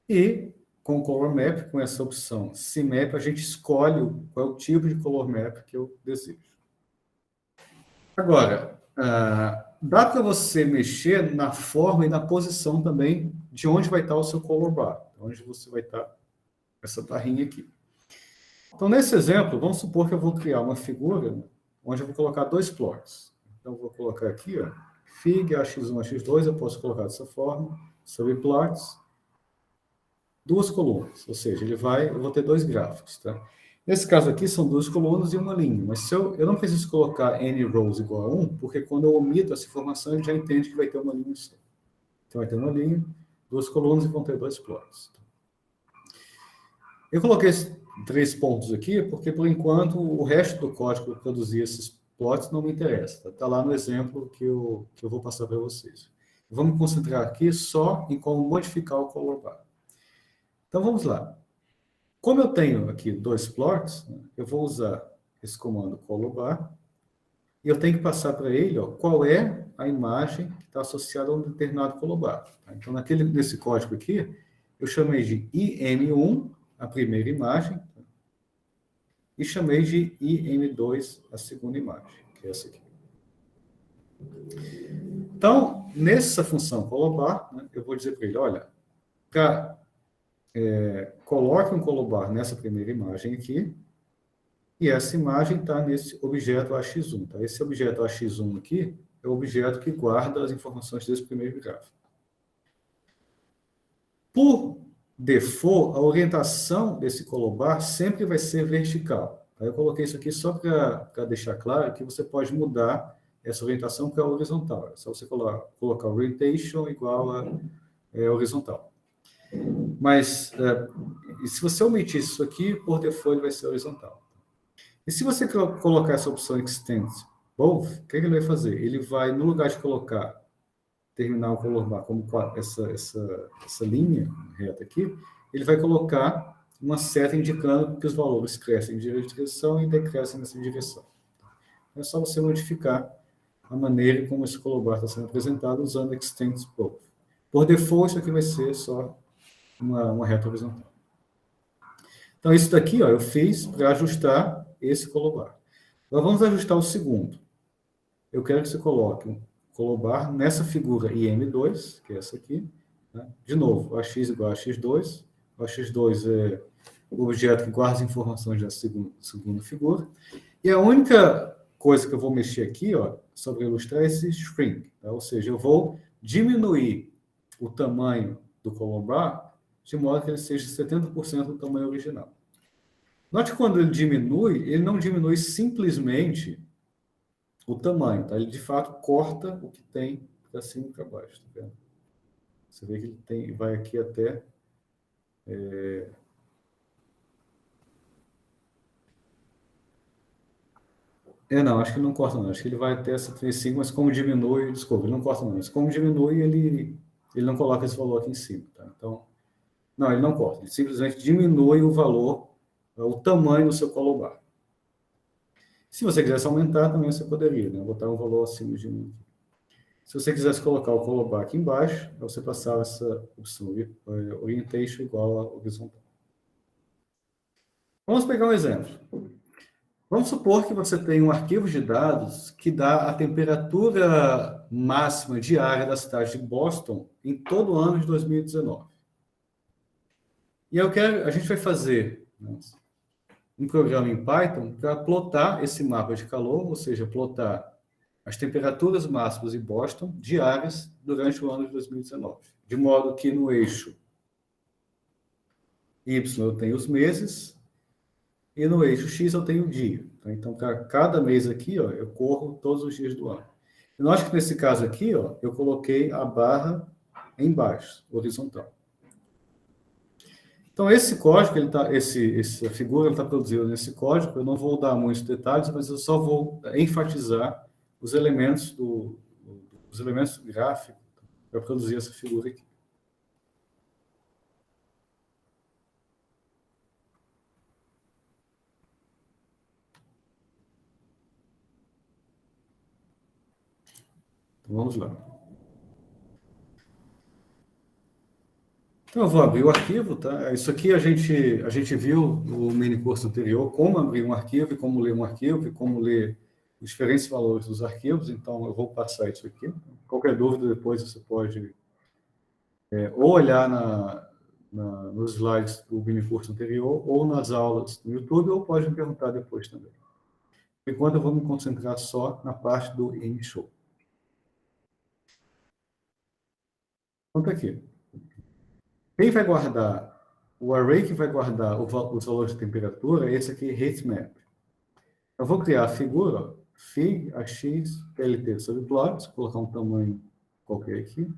e com o color map, com essa opção CMap, a gente escolhe qual é o tipo de color map que eu desejo. Agora, dá para você mexer na forma e na posição também de onde vai estar o seu color bar, onde você vai estar essa barrinha aqui. Então, nesse exemplo, vamos supor que eu vou criar uma figura onde eu vou colocar dois plots. Então, eu vou colocar aqui, ó, Fig, AX1, AX2, eu posso colocar dessa forma, sobre plots, duas colunas, ou seja, eu vou ter dois gráficos, tá? Nesse caso aqui, são duas colunas e uma linha, mas se eu não preciso colocar n rows igual a 1, porque quando eu omito essa informação, ele já entende que vai ter uma linha só. Então, vai ter uma linha, duas colunas e vão ter dois plots. Eu coloquei esses 3 pontos aqui, porque, por enquanto, o resto do código para produzir esses plots não me interessa. Está lá no exemplo que eu vou passar para vocês. Vamos concentrar aqui só em como modificar o color bar. Então, vamos lá. Como eu tenho aqui dois plots, né, eu vou usar esse comando color bar, e eu tenho que passar para ele qual é a imagem que está associada a um determinado color bar. Tá? Então, nesse código aqui, eu chamei de IM1, a primeira imagem, e chamei de IM2, a segunda imagem, que é essa aqui. Então, nessa função color bar, né, eu vou dizer para ele, olha, coloque um color bar nessa primeira imagem aqui, e essa imagem está nesse objeto AX1. Tá? Esse objeto AX1 aqui é o objeto que guarda as informações desse primeiro gráfico. Por default, a orientação desse color bar sempre vai ser vertical. Tá? Eu coloquei isso aqui só para deixar claro que você pode mudar essa orientação para horizontal. É só você colocar orientation igual a horizontal. Mas, se você omitir isso aqui, por default ele vai ser horizontal. E se você colocar essa opção Extend Both, o que ele vai fazer? Ele vai, no lugar de colocar terminal color bar como essa linha reta aqui, ele vai colocar uma seta indicando que os valores crescem em direção e decrescem nessa direção. É só você modificar a maneira como esse color bar está sendo apresentado usando Extend Both. Por default, isso aqui vai ser só uma reta horizontal. Então, isso daqui eu fiz para ajustar esse color bar. Agora, vamos ajustar o segundo. Eu quero que você coloque um color bar nessa figura IM2, que é essa aqui. Né? De novo, AX igual a AX2. O AX2 é o objeto que guarda as informações da segunda figura. E a única coisa que eu vou mexer aqui, só para ilustrar, é esse shrink. Tá? Ou seja, eu vou diminuir o tamanho do color bar de modo que ele seja 70% do tamanho original. Note que quando ele não diminui simplesmente o tamanho, tá? Ele de fato corta o que tem para cima e para baixo, tá vendo? Você vê que ele vai aqui até não, acho que não corta não, acho que ele vai até essa 35, mas como diminui, desculpa, ele não corta não, mas como diminui, ele não coloca esse valor aqui em cima, tá? Então, não, ele não corta, ele simplesmente diminui o valor, o tamanho do seu color bar. Se você quisesse aumentar, também você poderia, né? Botar um valor acima de 1. Se você quisesse colocar o color bar aqui embaixo, você passava essa opção orientation igual a horizontal. Vamos pegar um exemplo. Vamos supor que você tem um arquivo de dados que dá a temperatura máxima diária da cidade de Boston em todo o ano de 2019. E a gente vai fazer, né, um programa em Python para plotar esse mapa de calor, ou seja, plotar as temperaturas máximas em Boston diárias durante o ano de 2019. De modo que no eixo Y eu tenho os meses e no eixo X eu tenho o dia. Então, para cada mês aqui, eu corro todos os dias do ano. E note que nesse caso aqui, eu coloquei a barra embaixo, horizontal. Então, esse código, essa figura está produzida nesse código, eu não vou dar muitos detalhes, mas eu só vou enfatizar os elementos do gráfico para produzir essa figura aqui. Vamos lá. Então, eu vou abrir o arquivo, tá? Isso aqui a gente viu no mini curso anterior, como abrir um arquivo, e como ler um arquivo, e como ler os diferentes valores dos arquivos, então eu vou passar isso aqui. Qualquer dúvida, depois você pode ou olhar nos slides do mini curso anterior, ou nas aulas no YouTube, ou pode me perguntar depois também. Por enquanto, eu vou me concentrar só na parte do InShow. Então, tá aqui. Quem vai guardar, o array que vai guardar os valores de temperatura é esse aqui, heatmap. Eu vou criar a figura, ó, fig, ax, plt sobre plots, colocar um tamanho qualquer aqui.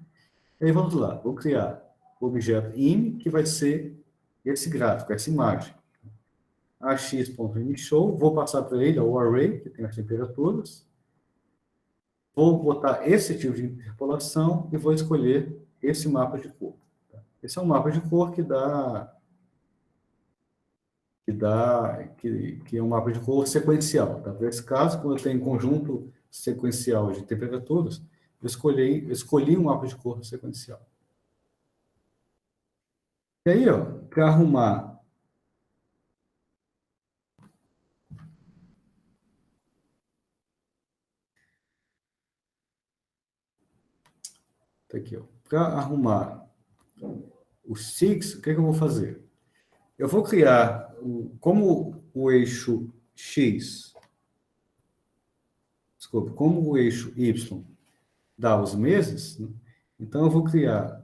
E aí vamos lá, vou criar o objeto im, que vai ser esse gráfico, essa imagem. ax.imShow, vou passar para ele o array, que tem as temperaturas. Vou botar esse tipo de interpolação e vou escolher esse mapa de cor. Esse é um mapa de cor que é um mapa de cor sequencial. Tá? Nesse caso, quando eu tenho um conjunto sequencial de temperaturas, eu escolhi um mapa de cor sequencial. E aí, para arrumar tá aqui, para arrumar os SIGs, o que eu vou fazer? Eu vou criar, como o eixo X, desculpa, como o eixo Y dá os meses, né? Então eu vou criar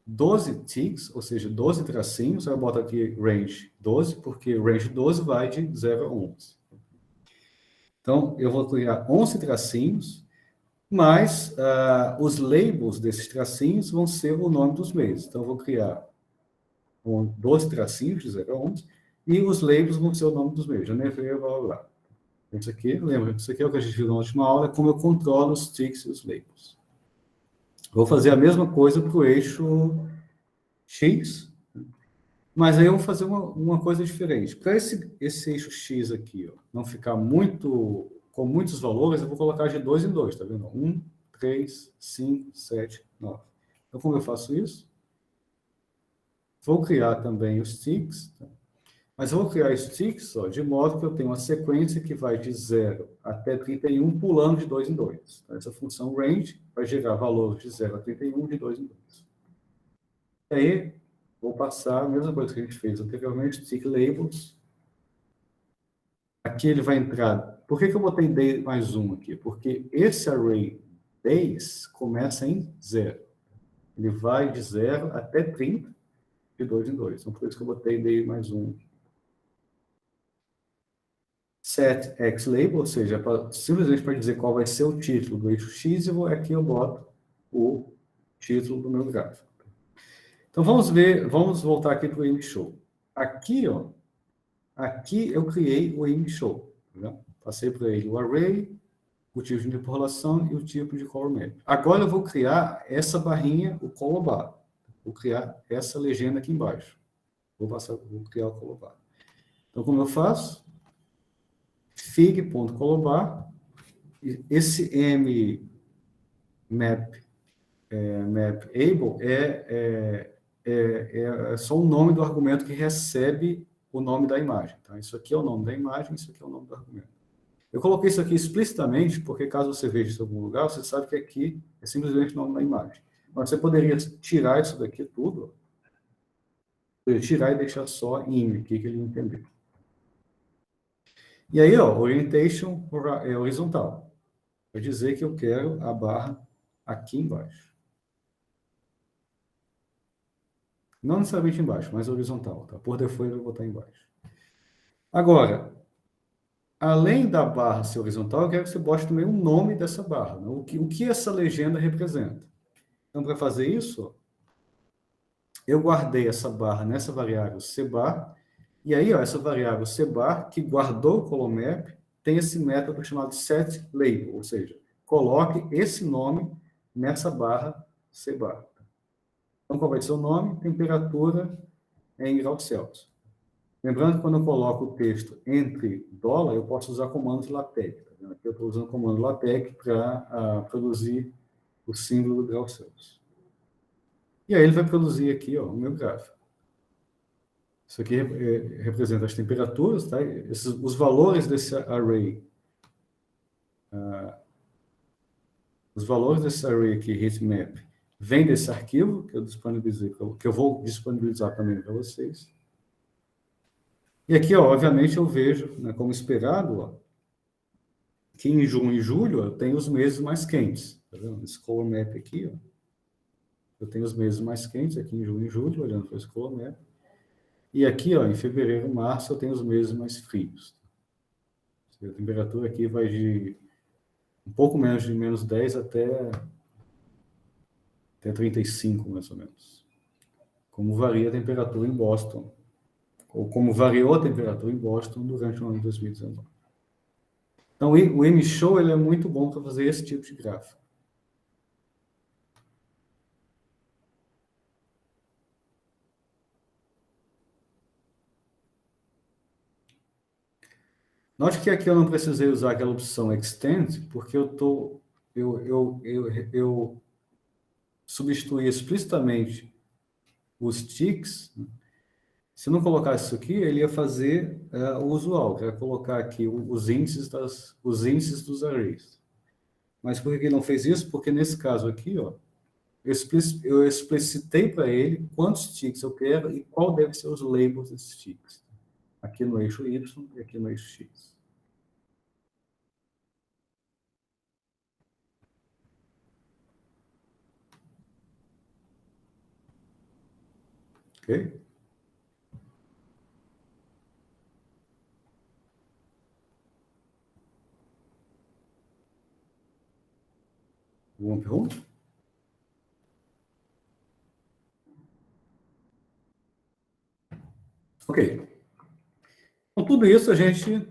12 ticks, ou seja, 12 tracinhos, eu boto aqui range 12, porque range 12 vai de 0 a 11. Então, eu vou criar 11 tracinhos, mas os labels desses tracinhos vão ser o nome dos meses. Então, eu vou criar 12 tracinhos, de 0 a 11, e os labels vão ser o nome dos meses. Janeiro, fevereiro, blá, blá, blá. Isso aqui, lembra, isso aqui é o que a gente viu na última aula, é como eu controlo os ticks e os labels. Vou fazer a mesma coisa para o eixo X, mas aí eu vou fazer uma coisa diferente. Para esse eixo X aqui, não ficar com muitos valores, eu vou colocar de 2 em 2, tá vendo? 1, 3, 5, 7, 9. Então, como eu faço isso? Vou criar também os ticks, tá? Mas eu vou criar os ticks de modo que eu tenho uma sequência que vai de 0 até 31, pulando de 2 em 2. Então, essa função range vai gerar valores de 0 a 31, de 2 em 2. E aí, vou passar a mesma coisa que a gente fez anteriormente, tick labels. Aqui ele vai entrar... Por que eu botei day mais 1 aqui? Porque esse array days começa em 0. Ele vai de 0 até 30, de 2 em 2. Então, por isso que eu botei day mais 1. Set x label, ou seja, simplesmente para dizer qual vai ser o título do eixo X, aqui eu boto o título do meu gráfico. Então, vamos voltar aqui para o InShow. Aqui eu criei o InShow. Tá? Passei para ele o array, o tipo de interpolação e o tipo de color map. Agora eu vou criar essa barrinha, o color bar. Vou criar essa legenda aqui embaixo. Vou criar o color bar. Então, como eu faço? Fig.colorbar. Esse mapable é só o nome do argumento que recebe o nome da imagem. Tá? Isso aqui é o nome da imagem, isso aqui é o nome do argumento. Eu coloquei isso aqui explicitamente, porque caso você veja isso em algum lugar, você sabe que aqui é simplesmente o nome da imagem. Mas você poderia tirar isso daqui tudo, tirar e deixar só im, aqui que ele entendeu. E aí, orientation é horizontal. Vai dizer que eu quero a barra aqui embaixo. Não necessariamente embaixo, mas horizontal. Tá? Por default, eu vou botar embaixo. Agora, além da barra ser horizontal, eu quero que você bote também o nome dessa barra. Né? O que essa legenda representa. Então, para fazer isso, eu guardei essa barra nessa variável cbar, e aí, essa variável cbar, que guardou o colormap, tem esse método chamado setLabel, ou seja, coloque esse nome nessa barra cbar. Então, qual vai ser o nome? Temperatura em graus Celsius. Lembrando que quando eu coloco o texto entre dólar, eu posso usar comandos LaTeX. Tá Aqui eu estou usando o comando LaTeX para produzir o símbolo do grau Celsius. E aí ele vai produzir aqui, ó, o meu gráfico. Isso aqui representa as temperaturas, tá? Os valores desse array, os valores desse array aqui, heatmap, vem desse arquivo que eu disponibilizei, que eu vou disponibilizar também para vocês. E aqui, ó, obviamente, eu vejo, né, como esperado, ó, que em junho e julho eu tenho os meses mais quentes. Tá vendo? Esse color map aqui, ó, eu tenho os meses mais quentes aqui em junho e julho, olhando para esse color map. E aqui, ó, em fevereiro e março, eu tenho os meses mais frios. A temperatura aqui vai de um pouco menos de -10 até 35, mais ou menos. Como varia a temperatura em Boston, ou como variou a temperatura em Boston durante o ano de 2019. Então, o M-Show ele é muito bom para fazer esse tipo de gráfico. Note que aqui eu não precisei usar aquela opção Extend, porque eu substituí explicitamente os ticks. Se eu não colocasse isso aqui, ele ia fazer o usual, que era colocar aqui os índices dos arrays. Mas por que ele não fez isso? Porque nesse caso aqui, ó, eu explicitei para ele quantos ticks eu quero e qual deve ser os labels desses ticks. Aqui no eixo Y e aqui no eixo X. Ok? Alguma pergunta? Ok. Então, tudo isso a gente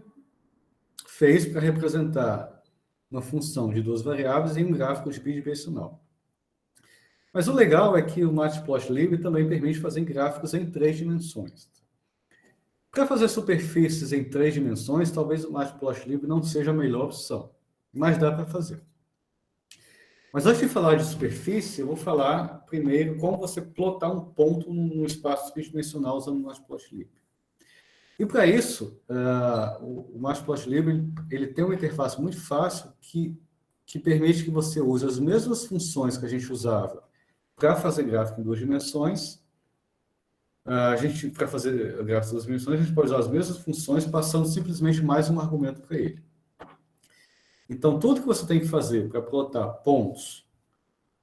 fez para representar uma função de duas variáveis em um gráfico de bidimensional. Mas o legal é que o Matplotlib também permite fazer gráficos em 3 dimensões. Para fazer superfícies em 3 dimensões, talvez o Matplotlib não seja a melhor opção, mas dá para fazer. Mas antes de falar de superfície, eu vou falar primeiro como você plotar um ponto no espaço tridimensional usando o Matplotlib. E para isso, o Matplotlib ele tem uma interface muito fácil que permite que você use as mesmas funções que a gente usava para fazer gráfico em 2 dimensões. Para fazer gráficos em 2 dimensões, a gente pode usar as mesmas funções, passando simplesmente mais um argumento para ele. Então, tudo que você tem que fazer para plotar pontos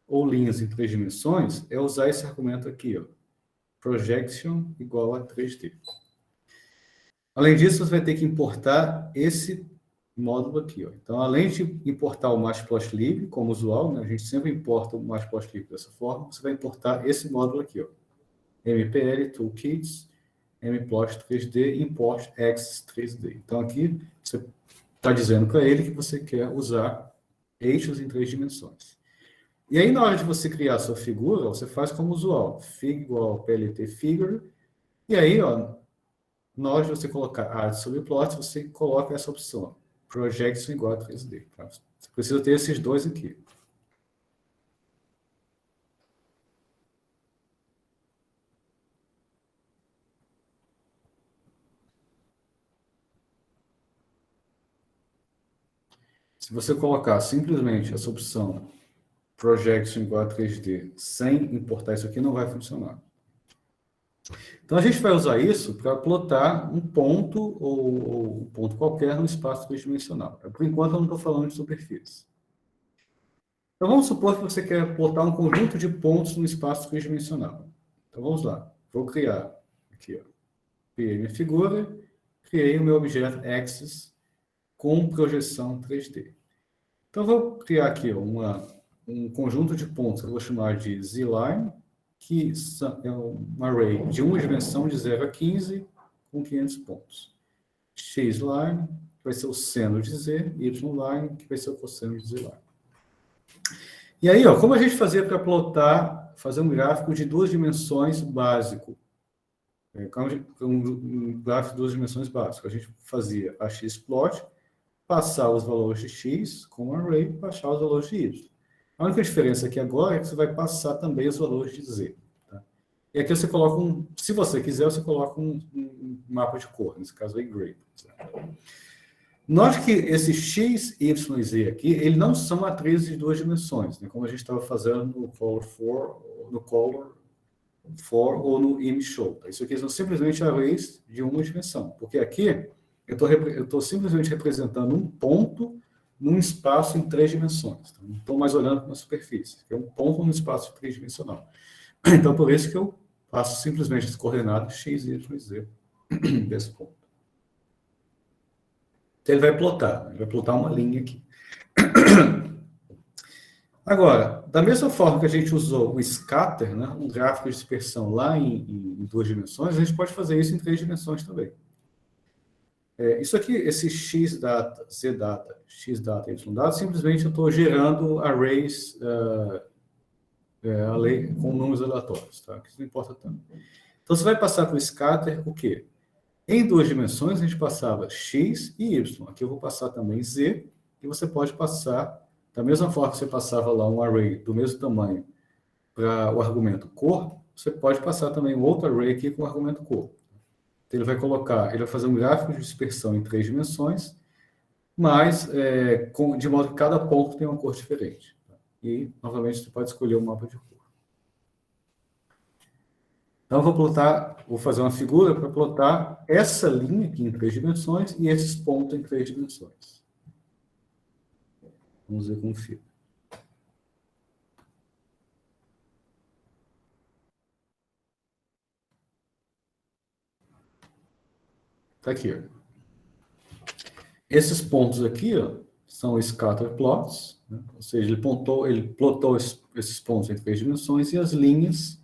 ou linhas em 3 dimensões é usar esse argumento aqui, ó, projection igual a 3D. Além disso, você vai ter que importar esse módulo aqui, ó. Então, além de importar o Matplotlib como usual, né, a gente sempre importa o Matplotlib dessa forma, você vai importar esse módulo aqui, ó, MPL Toolkits, Mplot 3D, Import Axis 3D. Então, aqui você está dizendo para ele que você quer usar eixos em 3 dimensões. E aí, na hora de você criar a sua figura, você faz como usual, fig igual plt figure, e aí, ó, na hora de você colocar art sobre plot, você coloca essa opção, projection igual a 3D. Tá? Você precisa ter esses dois aqui. Se você colocar simplesmente essa opção projection igual a 3D sem importar isso aqui, não vai funcionar. Então, a gente vai usar isso para plotar um ponto ou um ponto qualquer no espaço tridimensional. Por enquanto, eu não estou falando de superfície. Então, vamos supor que você quer plotar um conjunto de pontos no espaço tridimensional. Então, vamos lá. Vou criar aqui, ó. Criei minha figura, criei o meu objeto Axis com projeção 3D. Então, vou criar aqui ó, um conjunto de pontos que eu vou chamar de Z-line, que é um array de uma dimensão de 0 a 15, com 500 pontos. X-line, que vai ser o seno de Z, Y-line, que vai ser o cosseno de Z-line. E aí, ó, como a gente fazia para plotar, fazer um gráfico de 2 dimensões básico? Um gráfico de 2 dimensões básico. A gente fazia a X-plot, passar os valores de x com o array e baixar os valores de y. A única diferença aqui agora é que você vai passar também os valores de z. Tá? E aqui você coloca se você quiser, você coloca um mapa de cor, nesse caso aí, gray. Note que esses x, y e z aqui, eles não são matrizes de duas dimensões, né? Como a gente estava fazendo no color for ou no image show. Tá? Isso aqui são simplesmente arrays de uma dimensão, porque aqui eu estou simplesmente representando um ponto num espaço em 3 dimensões. Tá? Não estou mais olhando para uma superfície, é um ponto num espaço tridimensional. Então, por isso que eu passo simplesmente as coordenadas x, y e z desse ponto. Então, ele vai plotar uma linha aqui. Agora, da mesma forma que a gente usou o scatter, né, um gráfico de dispersão lá em 2 dimensões, a gente pode fazer isso em 3 dimensões também. Isso aqui, esse x-data, z-data, x-data, y-data, simplesmente eu estou gerando arrays com números aleatórios, tá? Isso não importa tanto. Então, você vai passar para o scatter o quê? Em 2 dimensões, a gente passava x e y. Aqui eu vou passar também z, e você pode passar, da mesma forma que você passava lá um array do mesmo tamanho para o argumento cor, você pode passar também um outro array aqui com o argumento cor. Então, ele vai fazer um gráfico de dispersão em 3 dimensões, mas de modo que cada ponto tem uma cor diferente. E, novamente, você pode escolher um mapa de cor. Então, vou fazer uma figura para plotar essa linha aqui em 3 dimensões e esses pontos em 3 dimensões. Vamos ver como fica. Está aqui, ó. Esses pontos aqui, ó, são scatter plots, né? Ou seja, ele plotou esses pontos em 3 dimensões e as linhas,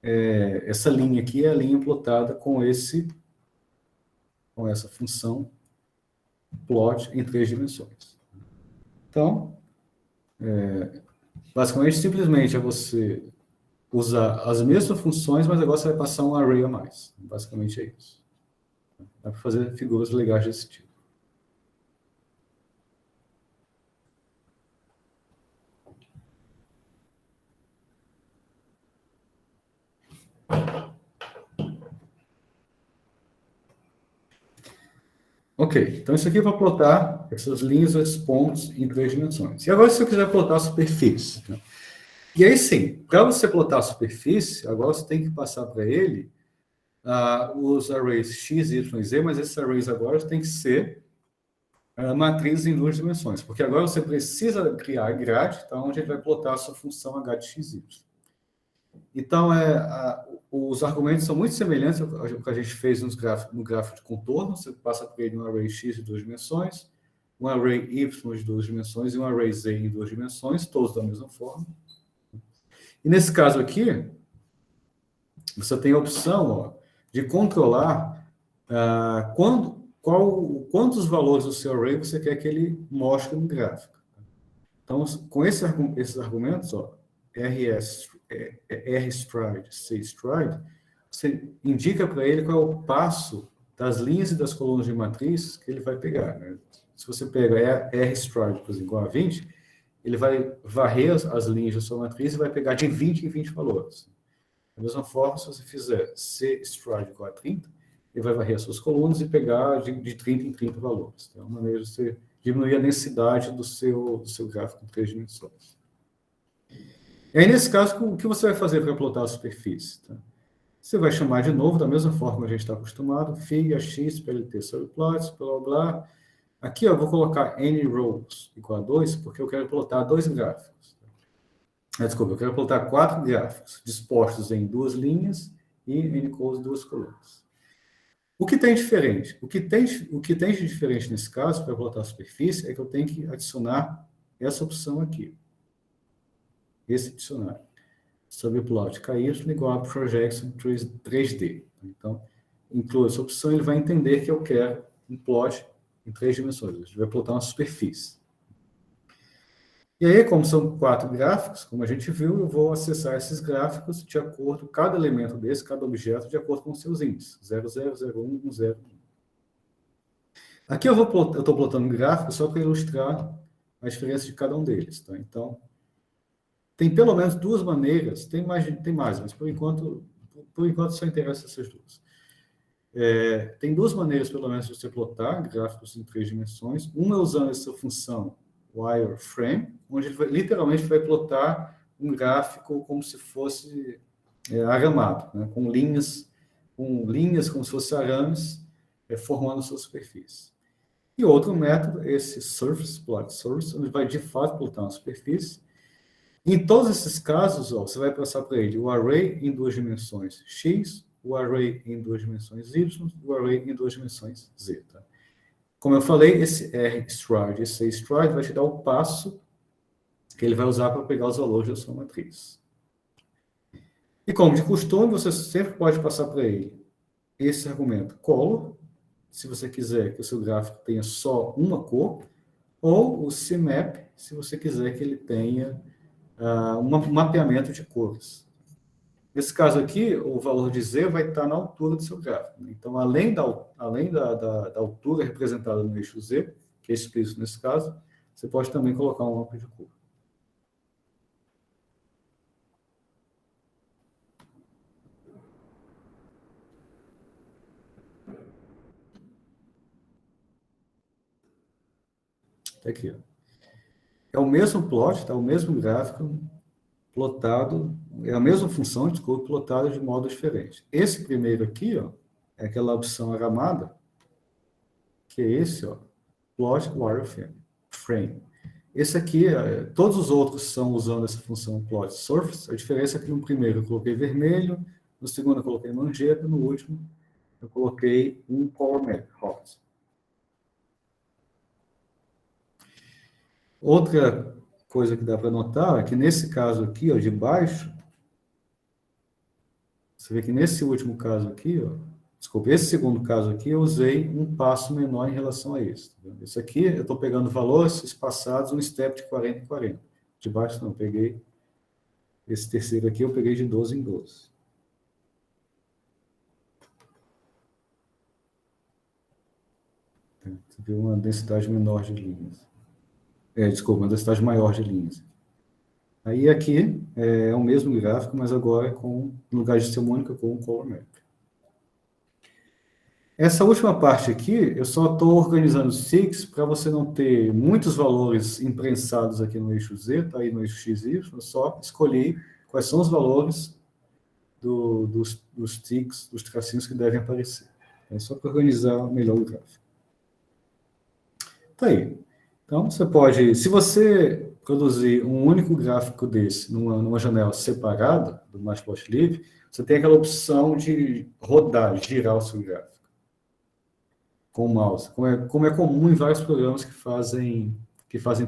essa linha aqui é a linha plotada com essa função plot em 3 dimensões. Então, basicamente, simplesmente é você usar as mesmas funções, mas agora você vai passar um array a mais. Basicamente é isso. Dá para fazer figuras legais desse tipo. Ok, então isso aqui eu vou plotar essas linhas, esses pontos em 3 dimensões. E agora, se eu quiser plotar a superfície, né? E aí sim, para você plotar a superfície, agora você tem que passar para ele os arrays x, y e z, mas esses arrays agora têm que ser matrizes em 2 dimensões, porque agora você precisa criar a grade, tá, onde ele vai plotar a sua função h de x, y. Então, os argumentos são muito semelhantes ao que a gente fez no gráfico de contorno. Você passa por ele um array x de 2 dimensões, um array y de 2 dimensões e um array z em 2 dimensões, todos da mesma forma. E nesse caso aqui, você tem a opção, ó, de controlar quantos valores do seu array você quer que ele mostre no gráfico. Então, com esses argumentos, ó, rstride, cstride, você indica para ele qual é o passo das linhas e das colunas de matriz que ele vai pegar. Né? Se você pega rstride, por exemplo, igual a 20, ele vai varrer as linhas da sua matriz e vai pegar de 20 em 20 valores. Da mesma forma, se você fizer cstride igual a 30, ele vai varrer as suas colunas e pegar de 30 em 30 valores. Então, é uma maneira de você diminuir a densidade do seu gráfico em 3 dimensões. E aí, nesse caso, o que você vai fazer para plotar a superfície? Tá? Você vai chamar de novo, da mesma forma que a gente está acostumado, fig, x, plt, subplots, blá, blá. Aqui, ó, eu vou colocar n rows igual a 2, porque eu quero plotar 2 gráficos. Desculpa, eu quero plotar 4 gráficos, dispostos em 2 linhas e n cos 2 colunas. O que tem diferente? O que tem de diferente nesse caso, para plotar a superfície, é que eu tenho que adicionar essa opção aqui. Esse dicionário. Subplot KY igual a projection 3D. Então, inclui essa opção, ele vai entender que eu quero um plot em 3 dimensões. A gente vai plotar uma superfície. E aí, como são 4 gráficos, como a gente viu, eu vou acessar esses gráficos de acordo, cada elemento desse, cada objeto, de acordo com os seus índices. 0, 0, 0, 1, 1, 0. Aqui eu estou plotando um gráfico só para ilustrar a diferença de cada um deles. Tá? Então, tem pelo menos duas maneiras, tem mais, mas por enquanto só interessa essas duas. Tem duas maneiras, pelo menos, de você plotar gráficos em 3 dimensões. Uma é usando essa função wireframe, onde ele literalmente vai plotar um gráfico como se fosse aramado, né? com linhas como se fossem arames, formando a sua superfície. E outro método, esse Surface Plot Source, onde vai de fato plotar uma superfície. Em todos esses casos, você vai passar para ele o array em 2 dimensões x, o array em 2 dimensões y, o array em 2 dimensões z. Tá? Como eu falei, esse R-stride, esse stride vai te dar o passo que ele vai usar para pegar os valores da sua matriz. E como de costume, você sempre pode passar para ele esse argumento color, se você quiser que o seu gráfico tenha só uma cor, ou o CMap, se você quiser que ele tenha um mapeamento de cores. Nesse caso aqui, o valor de Z vai estar na altura do seu gráfico. Então, além da altura representada no eixo Z, que é explícito nesse caso, você pode também colocar um mapa de cor. Tá aqui, ó. É o mesmo plot, tá? O mesmo gráfico plotado, é a mesma função de cor plotada de modo diferente. Esse primeiro aqui, ó, é aquela opção aramada, que é esse, ó, plot wireframe. Esse aqui, todos os outros são usando essa função plot surface. A diferença é que no primeiro eu coloquei vermelho, no segundo eu coloquei magenta, no último eu coloquei um color map hot. Outra coisa que dá para notar é que nesse caso aqui, ó, de baixo, você vê que nesse último caso aqui, ó, desculpa, esse segundo caso aqui, eu usei um passo menor em relação a esse. Tá? Esse aqui, eu estou pegando valores espaçados um step de 40 em 40. De baixo, não, eu peguei esse terceiro aqui, eu peguei de 12 em 12. Você viu uma densidade menor de linhas. Desculpa, uma densidade maior de linhas. Aí aqui é o mesmo gráfico, mas agora no lugar de ser única, com um color map. Essa última parte aqui, eu só estou organizando os SIGs para você não ter muitos valores imprensados aqui no eixo Z, tá aí no eixo X e Y, eu só escolhi quais são os valores dos SIGs, dos tracinhos que devem aparecer. É só para organizar melhor o gráfico. Tá aí. Então, você pode, se você produzir um único gráfico desse numa janela separada do Matplotlib, você tem aquela opção de rodar, girar o seu gráfico com o mouse, como é comum em vários programas que fazem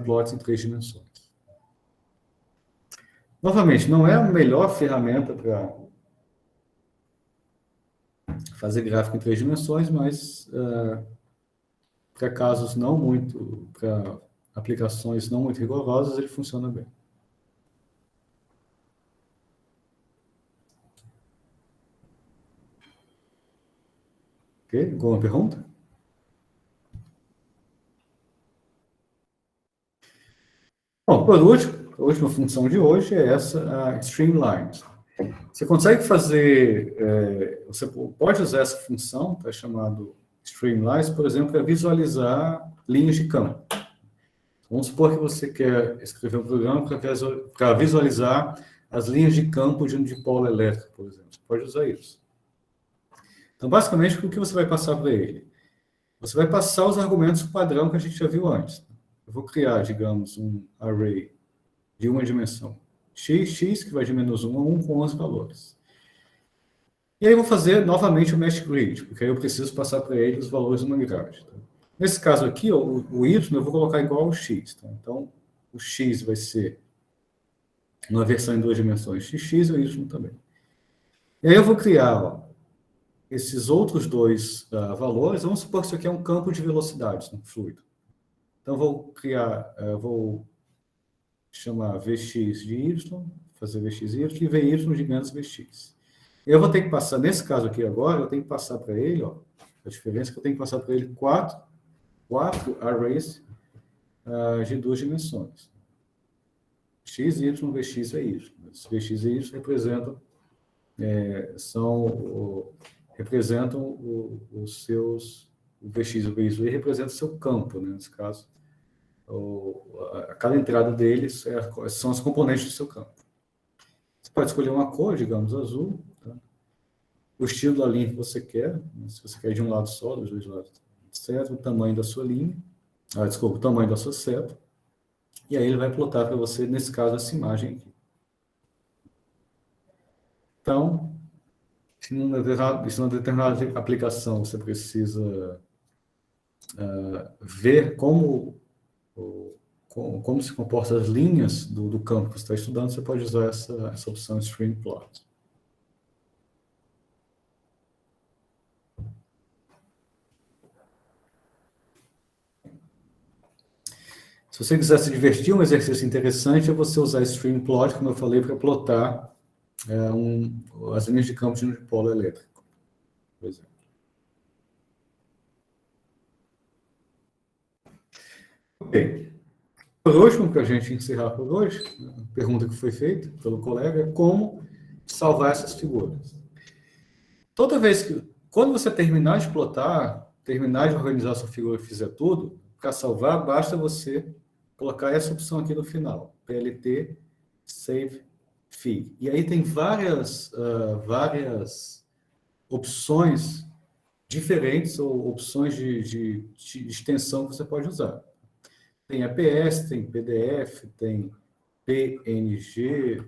plots em 3 dimensões. Novamente, não é a melhor ferramenta para fazer gráfico em 3 dimensões, mas para casos não muito, para aplicações não muito rigorosas, ele funciona bem. Ok? Alguma pergunta? Bom, por último, a última função de hoje é essa, a Streamline. Você consegue fazer, você pode usar essa função, tá, chamado Streamlines, por exemplo, para visualizar linhas de campo. Vamos supor que você quer escrever um programa para visualizar as linhas de campo de um dipolo elétrico, por exemplo. Você pode usar isso. Então, basicamente, o que você vai passar para ele? Você vai passar os argumentos padrão que a gente já viu antes. Eu vou criar, digamos, um array de uma dimensão x, que vai de -1 a 1 com 11 valores. E aí eu vou fazer novamente o mesh grid, porque aí eu preciso passar para ele os valores de uma grade. Tá? Nesse caso aqui, o y eu vou colocar igual ao x. Tá? Então, o x vai ser uma versão em 2 dimensões x e o y também. E aí eu vou criar esses outros dois valores. Vamos supor que isso aqui é um campo de velocidades, um fluido. Então, vou chamar Vx de y, fazer Vx e y, e Vy de menos Vx. Eu vou ter que passar, nesse caso aqui agora, eu tenho que passar para ele, ó, a diferença é que eu tenho que passar para ele 4 4 arrays de 2 dimensões. X, Y, Vx e Y. Os Vx e Y representam os seus... O Vx e o Vy representam o seu campo, né? Nesse caso. Cada entrada deles são os componentes do seu campo. Você pode escolher uma cor, digamos, azul. Tá? O estilo da linha que você quer. Né? Se você quer de um lado só, dos dois lados, certo? O tamanho da sua linha. Desculpa, o tamanho da sua seta. E aí ele vai plotar para você, nesse caso, essa imagem aqui. Então, se numa determinada aplicação você precisa ver como se comportam as linhas do campo que você está estudando, você pode usar essa opção String Plot. Se você quiser se divertir, um exercício interessante é você usar String Plot, como eu falei, para plotar as linhas de campo de um dipolo elétrico, por exemplo. Ok. Por último, para a gente encerrar por hoje, a pergunta que foi feita pelo colega é como salvar essas figuras. Toda vez quando você terminar de plotar, terminar de organizar sua figura e fizer tudo, para salvar, basta você colocar essa opção aqui no final, PLT Save Fig. E aí tem várias opções diferentes ou opções de extensão que você pode usar. Tem APS, tem PDF, tem PNG,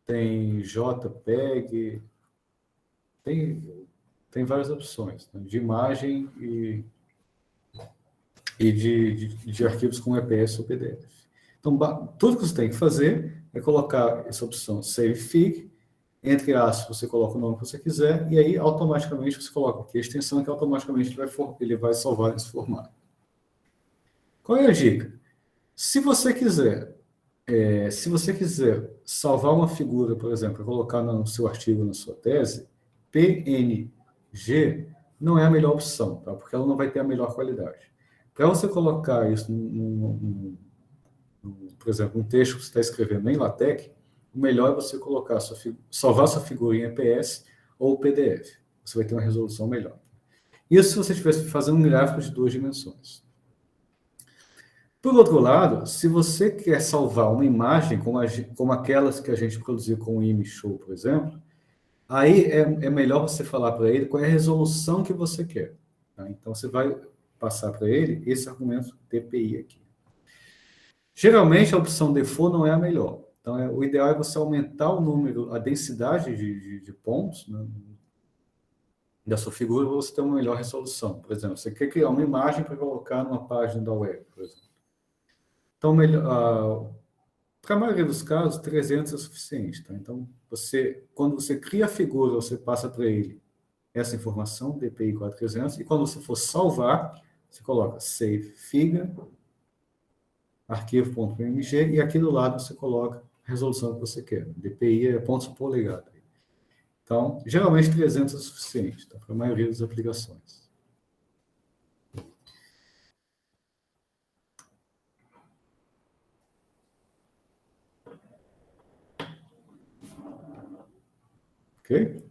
tem JPEG, tem várias opções, né, de imagem e de arquivos com EPS ou PDF. Então, tudo que você tem que fazer é colocar essa opção Save Fig, entre aspas, você coloca o nome que você quiser, e aí automaticamente você coloca aqui a extensão que automaticamente ele vai salvar nesse formato. Qual é a dica? Se você quiser salvar uma figura, por exemplo, colocar no seu artigo, na sua tese, PNG não é a melhor opção, tá? Porque ela não vai ter a melhor qualidade. Para você colocar isso, por exemplo, um texto que você está escrevendo em LaTeX, o melhor é você colocar salvar sua figura em EPS ou PDF. Você vai ter uma resolução melhor. Isso se você estivesse fazendo um gráfico de 2 dimensões. Por outro lado, se você quer salvar uma imagem como aquelas que a gente produziu com o ImageShow, por exemplo, aí é melhor você falar para ele qual é a resolução que você quer. Tá? Então, você vai passar para ele esse argumento DPI aqui. Geralmente, a opção default não é a melhor. Então, o ideal é você aumentar o número, a densidade de pontos, né, da sua figura, para você ter uma melhor resolução. Por exemplo, você quer criar uma imagem para colocar numa página da web, por exemplo. Então, para a maioria dos casos, 300 é suficiente. Tá? Então, quando você cria a figura, você passa para ele essa informação, DPI 4300, e quando você for salvar, você coloca Save Figure, arquivo.png, e aqui do lado você coloca a resolução que você quer. DPI é pontos por polegada. Então, geralmente 300 é suficiente, tá? Para a maioria das aplicações. Ok?